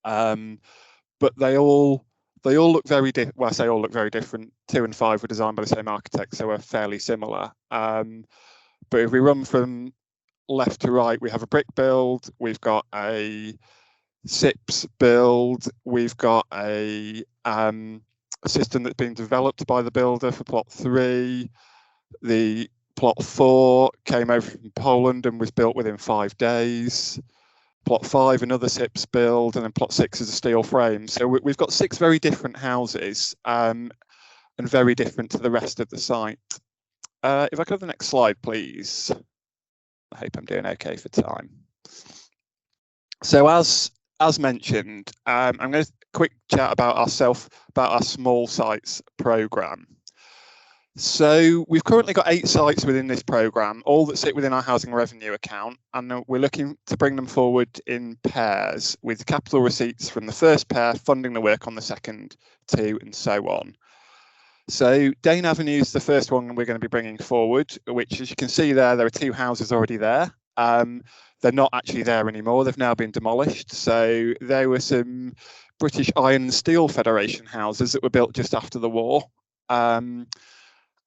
But they all look very different. Well, I say all look very different. 2 and 5 were designed by the same architect, so we're fairly similar. But if we run from left to right, we have a brick build, we've got a SIPS build, we've got a system that's been developed by the builder for plot 3. The plot 4 came over from Poland and was built within 5 days. Plot 5, another SIPS build, and then plot 6 is a steel frame. So we've got 6 very different houses and very different to the rest of the site. If I could have the next slide, please. I hope I'm doing okay for time. So as mentioned, I'm going to quick chat about our small sites program. So we've currently got 8 sites within this program, all that sit within our housing revenue account, and we're looking to bring them forward in pairs, with capital receipts from the first pair funding the work on the second 2, and so on. So Dane Avenue is the first one we're going to be bringing forward, which, as you can see there are 2 houses already there. They're not actually there anymore. They've now been demolished. So there were some British Iron and Steel Federation houses that were built just after the war.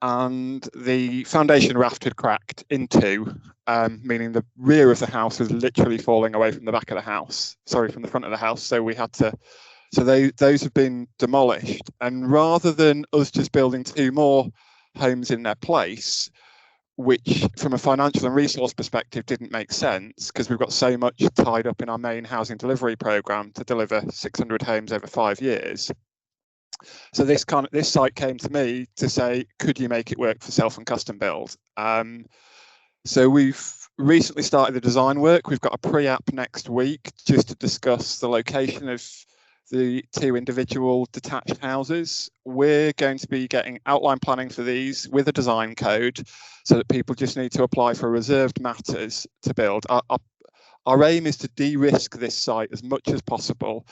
And the foundation raft had cracked in 2, meaning the rear of the house was literally falling away from the back of the house, from the front of the house. So we had to, those have been demolished. And rather than us just building 2 more homes in their place, which from a financial and resource perspective didn't make sense, because we've got so much tied up in our main housing delivery program to deliver 600 homes over 5 years. So this site came to me to say, could you make it work for self and custom build? So we've recently started the design work. We've got a pre-app next week just to discuss the location of the 2 individual detached houses. We're going to be getting outline planning for these with a design code, so that people just need to apply for reserved matters to build. Our aim is to de-risk this site as much as possible,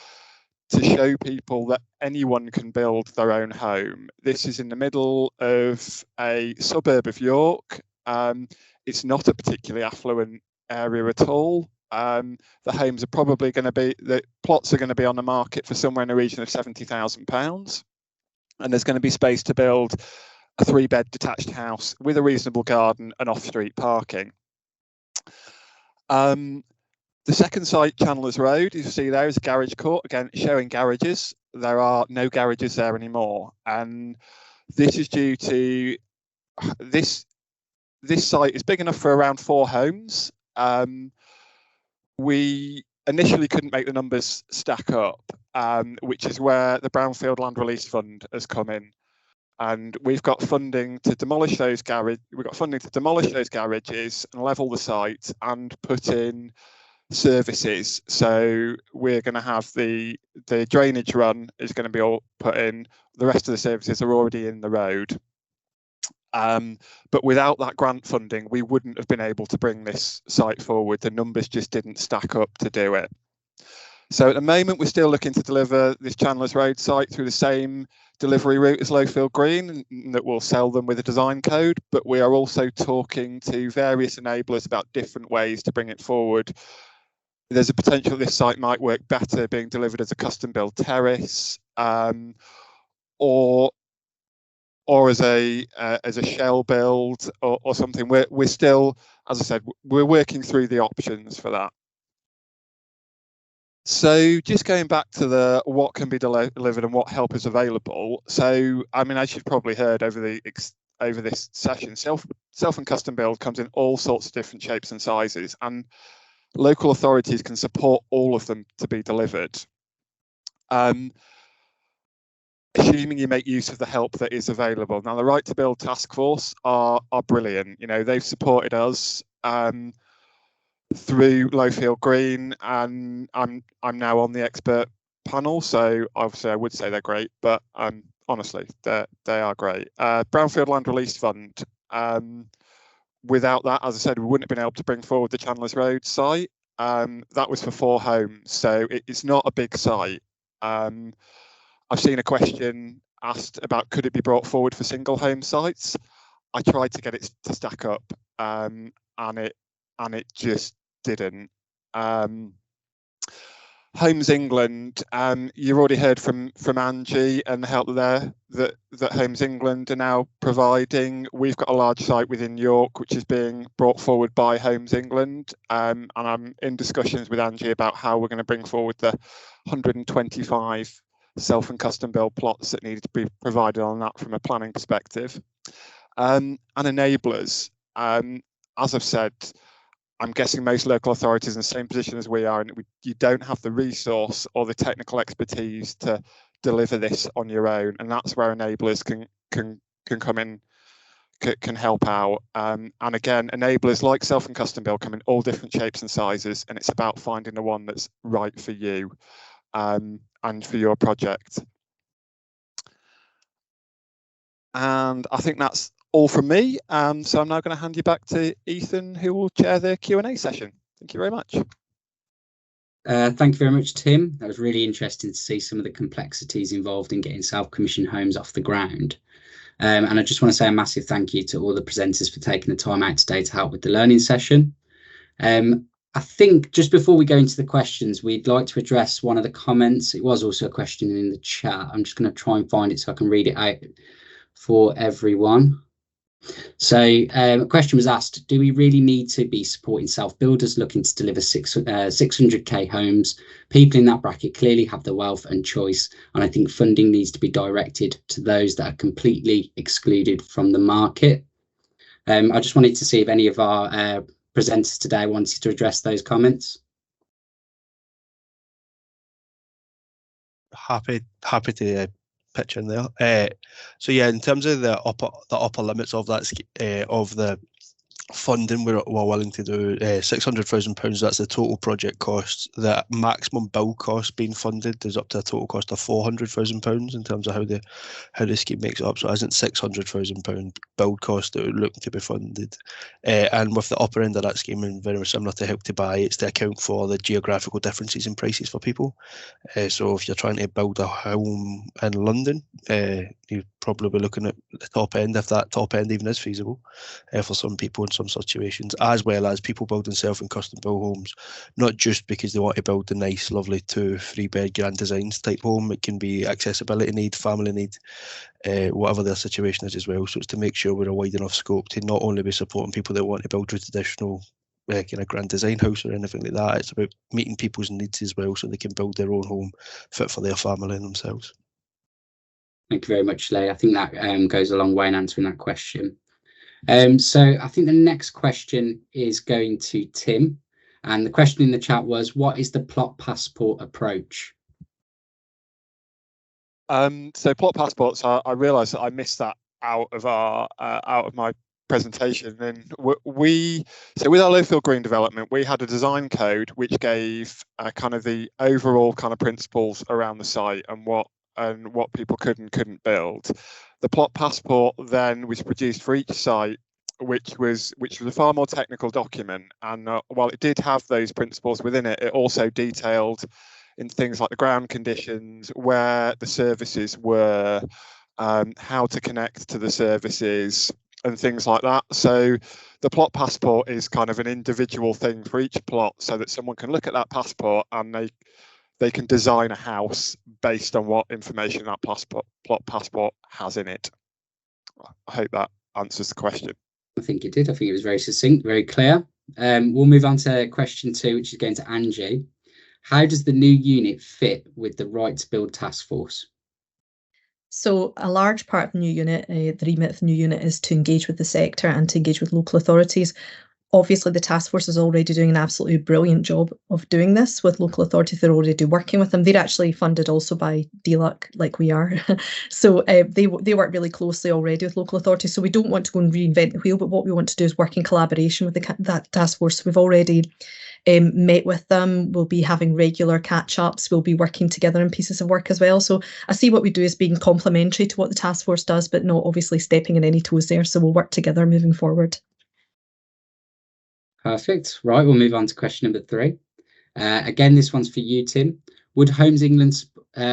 to show people that anyone can build their own home. This is in the middle of a suburb of York. It's not a particularly affluent area at all. The homes are probably going to be, the plots are going to be on the market for somewhere in the region of £70,000. And there's going to be space to build a 3-bed detached house with a reasonable garden and off-street parking. The second site, Chandler's Road, you see there is a garage court, again showing garages. There are no garages there anymore, and this is due to this site is big enough for around 4 homes. We initially couldn't make the numbers stack up, which is where the Brownfield Land Release Fund has come in, and we've got funding to demolish those garages. We've got funding to demolish those garages and level the site and put in services. So we're going to have the drainage run is going to be all put in. The rest of the services are already in the road. But without that grant funding, we wouldn't have been able to bring this site forward. The numbers just didn't stack up to do it. So at the moment, we're still looking to deliver this Chandler's Road site through the same delivery route as Lowfield Green, and that will sell them with a design code. But we are also talking to various enablers about different ways to bring it forward. There's a potential this site might work better being delivered as a custom build terrace, or as a shell build or something. We're still, as I said, we're working through the options for that. So just going back to the what can be delivered and what help is available. So I mean, as you've probably heard over this session, self and custom build comes in all sorts of different shapes and sizes, and local authorities can support all of them to be delivered, assuming you make use of the help that is available. Now, the Right to Build Task Force are brilliant. You know, they've supported us through Lowfield Green, and I'm now on the expert panel, so obviously I would say they're great, but honestly, they are great. Brownfield Land Release Fund, Without that, as I said, we wouldn't have been able to bring forward the Chandlers Road site. That was for 4 homes, so it's not a big site. I've seen a question asked about could it be brought forward for single home sites. I tried to get it to stack up, and it just didn't. Homes England, you've already heard from Angie and the help there that Homes England are now providing. We've got a large site within York which is being brought forward by Homes England, and I'm in discussions with Angie about how we're going to bring forward the 125 self and custom build plots that needed to be provided on that from a planning perspective. And enablers, as I've said, I'm guessing most local authorities in the same position as we are, and you don't have the resource or the technical expertise to deliver this on your own, and that's where enablers can come in, can help out. And again, enablers like self and custom build come in all different shapes and sizes, and it's about finding the one that's right for you and for your project. And I think that's all from me. So I'm now going to hand you back to Ethan, who will chair the Q&A session. Thank you very much. Thank you very much, Tim. That was really interesting to see some of the complexities involved in getting self-commissioned homes off the ground. And I just want to say a massive thank you to all the presenters for taking the time out today to help with the learning session. I think just before we go into the questions, we'd like to address one of the comments. It was also a question in the chat. I'm just going to try and find it so I can read it out for everyone. So a question was asked, do we really need to be supporting self-builders looking to deliver 600k homes? People in that bracket clearly have the wealth and choice, and I think funding needs to be directed to those that are completely excluded from the market. I just wanted to see if any of our presenters today wanted to address those comments. Happy to pitch in there. So yeah, in terms of the upper limits of that of the funding, we're willing to do £600,000. That's the total project cost. The maximum build cost being funded is up to a total cost of £400,000 in terms of how the scheme makes it up. So it isn't £600,000 build cost that we're looking to be funded. And with the upper end of that scheme, and very similar to Help to Buy, it's to account for the geographical differences in prices for people. So if you're trying to build a home in London, you'd probably be looking at the top end, if that top end even is feasible for some people in some situations, as well as people building self and custom build homes, not just because they want to build a nice, lovely 2-3 bed grand designs type home. It can be accessibility need, family need, whatever their situation is as well. So it's to make sure we're a wide enough scope to not only be supporting people that want to build a traditional kind of grand design house or anything like that. It's about meeting people's needs as well, so they can build their own home fit for their family and themselves. Thank you very much, Leigh. I think that goes a long way in answering that question. So I think the next question is going to Tim, and the question in the chat was, what is the plot passport approach? So plot passports, I realised that I missed that out of my presentation. And so with our Lowfield Green development, we had a design code which gave kind of the overall kind of principles around the site and what people could and couldn't build. The plot passport then was produced for each site, which was a far more technical document. And while it did have those principles within it, it also detailed in things like the ground conditions, where the services were, how to connect to the services, and things like that. So the plot passport is kind of an individual thing for each plot, so that someone can look at that passport and they can design a house based on what information that plot passport has in it. I hope that answers the question. I think it did. I think it was very succinct, very clear. We'll move on to question 2, which is going to Angie. How does the new unit fit with the Right to Build task force? So a large part of the new unit, the remit of the new unit, is to engage with the sector and to engage with local authorities Obviously, the task force is already doing an absolutely brilliant job of doing this with local authorities. They're already working with them. They're actually funded also by DLUC, like we are. So they work really closely already with local authorities. So we don't want to go and reinvent the wheel, but what we want to do is work in collaboration with that task force. We've already met with them. We'll be having regular catch-ups. We'll be working together in pieces of work as well. So I see what we do as being complementary to what the task force does, but not obviously stepping on any toes there. So we'll work together moving forward. Perfect. Right, we'll move on to question number 3. Again, this one's for you, Tim. Would Homes England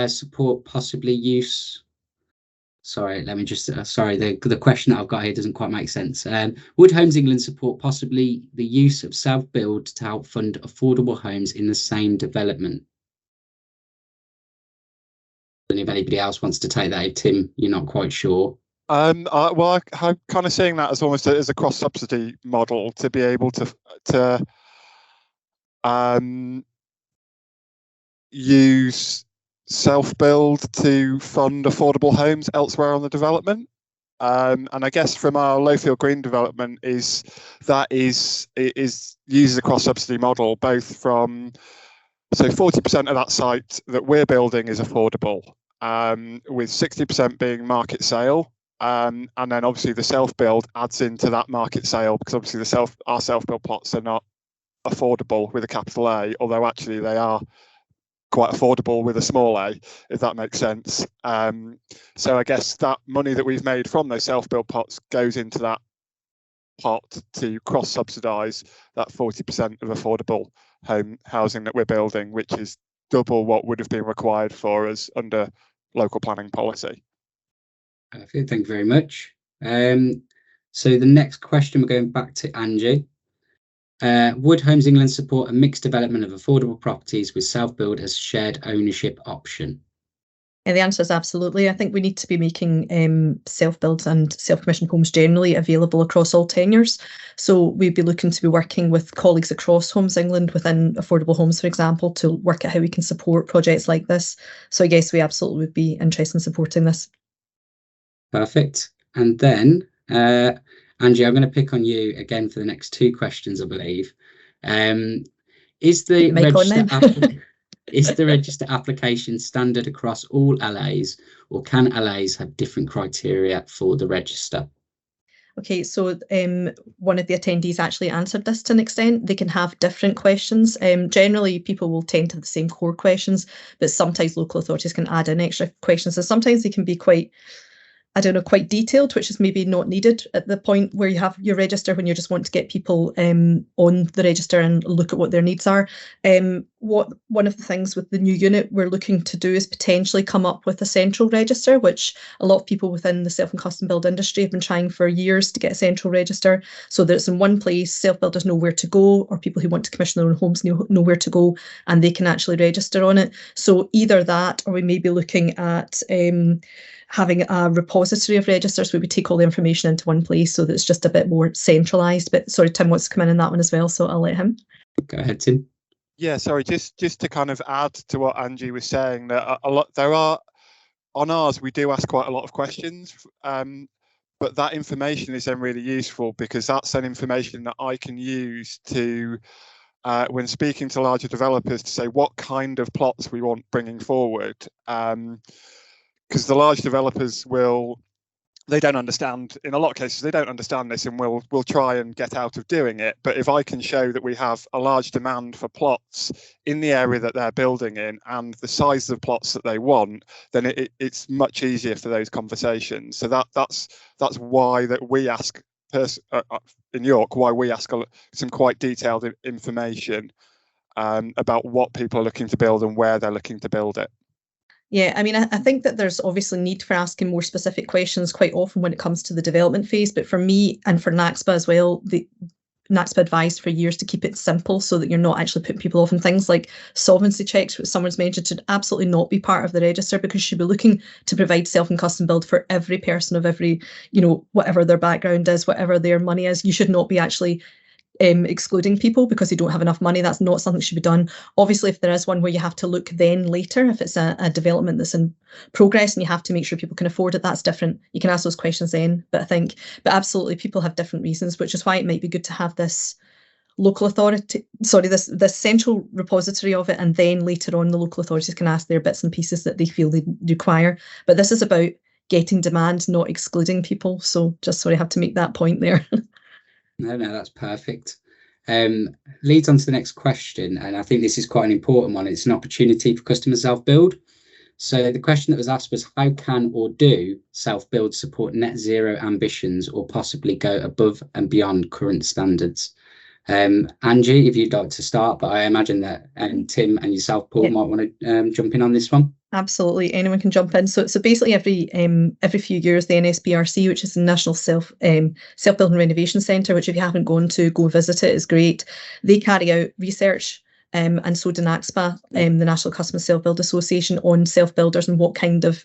support possibly use... Sorry, let me just... sorry, the question that I've got here doesn't quite make sense. Would Homes England support possibly the use of self-build to help fund affordable homes in the same development? I don't know if anybody else wants to take that. If Tim, you're not quite sure. I'm kind of seeing that as almost as a cross-subsidy model to be able to use self-build to fund affordable homes elsewhere on the development. And I guess from our Lowfield Green development is uses a cross-subsidy model, both from, so 40% of that site that we're building is affordable, with 60% being market sale. And then obviously the self-build adds into that market sale, because obviously our self-build plots are not affordable with a capital A, although actually they are quite affordable with a small a, if that makes sense. So I guess that money that we've made from those self-build plots goes into that pot to cross-subsidise that 40% of affordable home housing that we're building, which is double what would have been required for us under local planning policy. Perfect, thank you very much. So the next question, we're going back to Angie. Would Homes England support a mixed development of affordable properties with self-build as shared ownership option? And the answer is absolutely. I think we need to be making self-built and self-commissioned homes generally available across all tenures. So we'd be looking to be working with colleagues across Homes England within affordable homes, for example, to work at how we can support projects like this. So I guess we absolutely would be interested in supporting this. Perfect. And then, Angie, I'm going to pick on you again for the next 2 questions, I believe. Is the register application standard across all LAs, or can LAs have different criteria for the register? Okay, so one of the attendees actually answered this to an extent. They can have different questions. Generally, people will tend to have the same core questions, but sometimes local authorities can add in extra questions. So sometimes they can be quite detailed, which is maybe not needed at the point where you have your register, when you just want to get people on the register and look at what their needs are. One of the things with the new unit we're looking to do is potentially come up with a central register, which a lot of people within the self and custom build industry have been trying for years to get a central register, so that it's in one place, self-builders know where to go, or people who want to commission their own homes know where to go, and they can actually register on it. So either that, or we may be looking at having a repository of registers where we take all the information into one place, so that it's just a bit more centralised. But sorry, Tim wants to come in on that one as well, so I'll let him. Go ahead, Tim. Yeah, sorry, just to kind of add to what Angie was saying, that on ours we do ask quite a lot of questions, but that information is then really useful, because that's then information that I can use to when speaking to larger developers to say what kind of plots we want bringing forward. Because the large developers they don't understand, in a lot of cases, they don't understand this, and will try and get out of doing it. But if I can show that we have a large demand for plots in the area that they're building in and the size of plots that they want, then it's much easier for those conversations. So that's why that we ask in York, why we ask some quite detailed information about what people are looking to build and where they're looking to build it. Yeah, I mean, I think that there's obviously need for asking more specific questions quite often when it comes to the development phase. But for me and for NACSPA as well, the NACSPA advised for years to keep it simple, so that you're not actually putting people off. And things like solvency checks, which someone's mentioned, should absolutely not be part of the register, because you should be looking to provide self and custom build for every person of every, whatever their background is, whatever their money is. You should not be actually excluding people because they don't have enough money. That's not something that should be done. Obviously, if there is one where you have to look then later, if it's a development that's in progress and you have to make sure people can afford it, that's different. You can ask those questions then. But absolutely, people have different reasons, which is why it might be good to have this local authority, sorry, this central repository of it, and then later on the local authorities can ask their bits and pieces that they feel they require. But this is about getting demand, not excluding people. So just sorry, I have to make that point there. No, that's perfect. Leads on to the next question, and I think this is quite an important one. It's an opportunity for customer self-build. So the question that was asked was, how can or do self-build support net zero ambitions or possibly go above and beyond current standards? Angie, if you'd like to start, but I imagine that Tim and yourself, Paul, might want to jump in on this one. Absolutely, anyone can jump in. So basically every few years, the NSBRC, which is the National Self-Building Renovation Centre, which if you haven't gone to, go visit it, is great. They carry out research, and so do NACSPA, the National Customer Self-Build Association, on self-builders and what kind of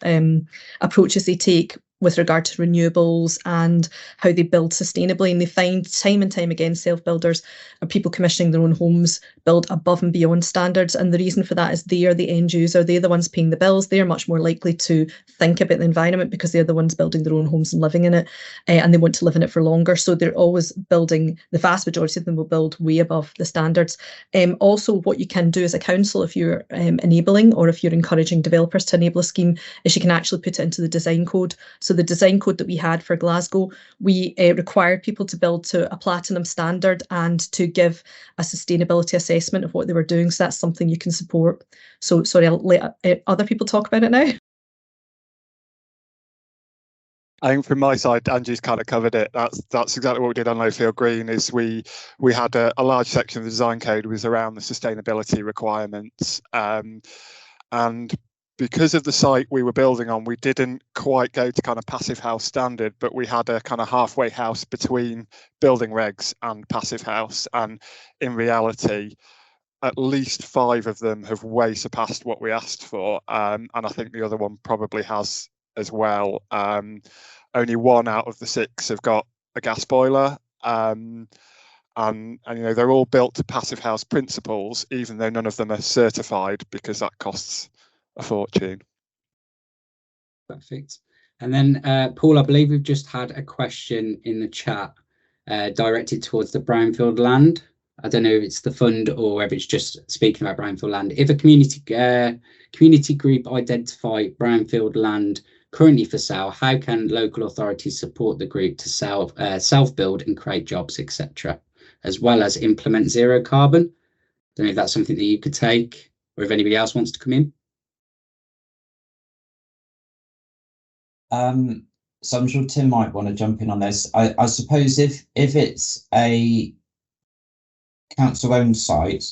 approaches they take with regard to renewables and how they build sustainably. And they find time and time again self-builders or people commissioning their own homes build above and beyond standards. And the reason for that is they are the end user. They're the ones paying the bills. They're much more likely to think about the environment because they're the ones building their own homes and living in it, and they want to live in it for longer. So they're always building, the vast majority of them will build way above the standards. Also, what you can do as a council, if you're enabling or if you're encouraging developers to enable a scheme, is you can actually put it into the design code. So the design code that we had for Glasgow, we required people to build to a platinum standard and to give a sustainability assessment of what they were doing. So that's something you can support. So sorry, I'll let other people talk about it now. I think from my side, Angie's kind of covered it. That's exactly what we did on Lowfield Green. Is we had a large section of the design code was around the sustainability requirements, and because of the site we were building on, we didn't quite go to kind of passive house standard, but we had a kind of halfway house between building regs and passive house. And in reality, at least 5 of them have way surpassed what we asked for. And I think the other one probably has as well. Only 1 out of the 6 have got a gas boiler. And you know, they're all built to passive house principles, even though none of them are certified, because that costs a fortune. Perfect. And then Paul, I believe we've just had a question in the chat directed towards the brownfield land. I don't know if it's the fund or whether it's just speaking about brownfield land. If a community group identify brownfield land currently for sale, how can local authorities support the group to self-build and create jobs, etc., as well as implement zero carbon? I don't know if that's something that you could take, or if anybody else wants to come in. So I'm sure Tim might want to jump in on this. I suppose if it's a council-owned site,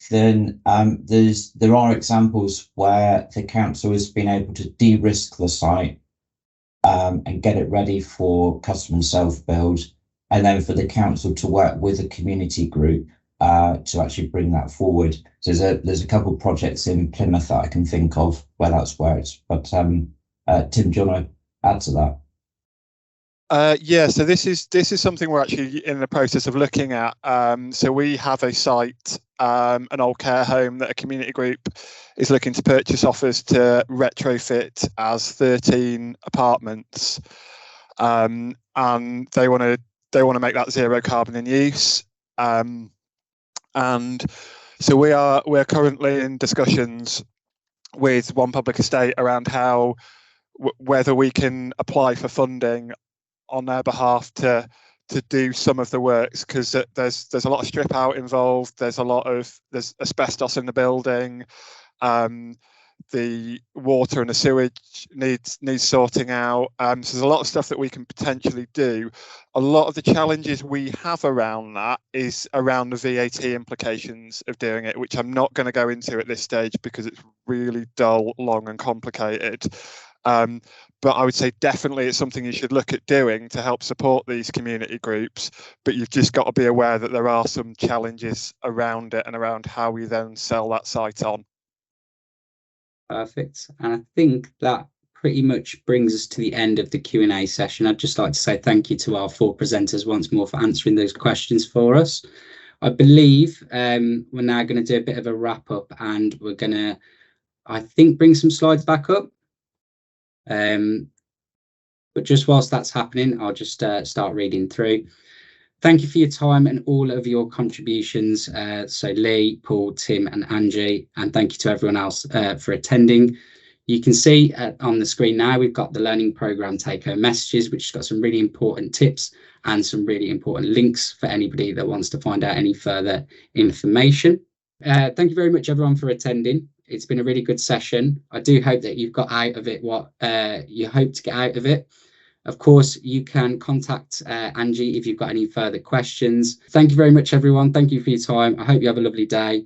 then there are examples where the council has been able to de-risk the site and get it ready for customer self-build, and then for the council to work with a community group to actually bring that forward. So there's a couple of projects in Plymouth that I can think of where that's worked. But Tim, do you want to add to that? Yeah, so this is something we're actually in the process of looking at. So we have a site, an old care home that a community group is looking to purchase off us to retrofit as 13 apartments, and they want to make that zero carbon in use. And so we're currently in discussions with One Public Estate around how whether we can apply for funding on their behalf to do some of the works, because there's a lot of strip out involved. There's asbestos in the building. The water and the sewage needs sorting out. So there's a lot of stuff that we can potentially do. A lot of the challenges we have around that is around the VAT implications of doing it, which I'm not going to go into at this stage because it's really dull, long and complicated. But I would say definitely it's something you should look at doing to help support these community groups. But you've just got to be aware that there are some challenges around it and around how we then sell that site on. Perfect. And I think that pretty much brings us to the end of the Q&A session. I'd just like to say thank you to our 4 presenters once more for answering those questions for us. I believe we're now going to do a bit of a wrap up, and we're going to, I think, bring some slides back up. But just whilst that's happening, I'll just start reading through. Thank you for your time and all of your contributions. So Lee, Paul, Tim and Angie, and thank you to everyone else for attending. You can see on the screen now, we've got the learning programme take-home messages, which has got some really important tips and some really important links for anybody that wants to find out any further information. Thank you very much, everyone, for attending. It's been a really good session. I do hope that you've got out of it what you hope to get out of it. Of course, you can contact Angie if you've got any further questions. Thank you very much, everyone. Thank you for your time. I hope you have a lovely day.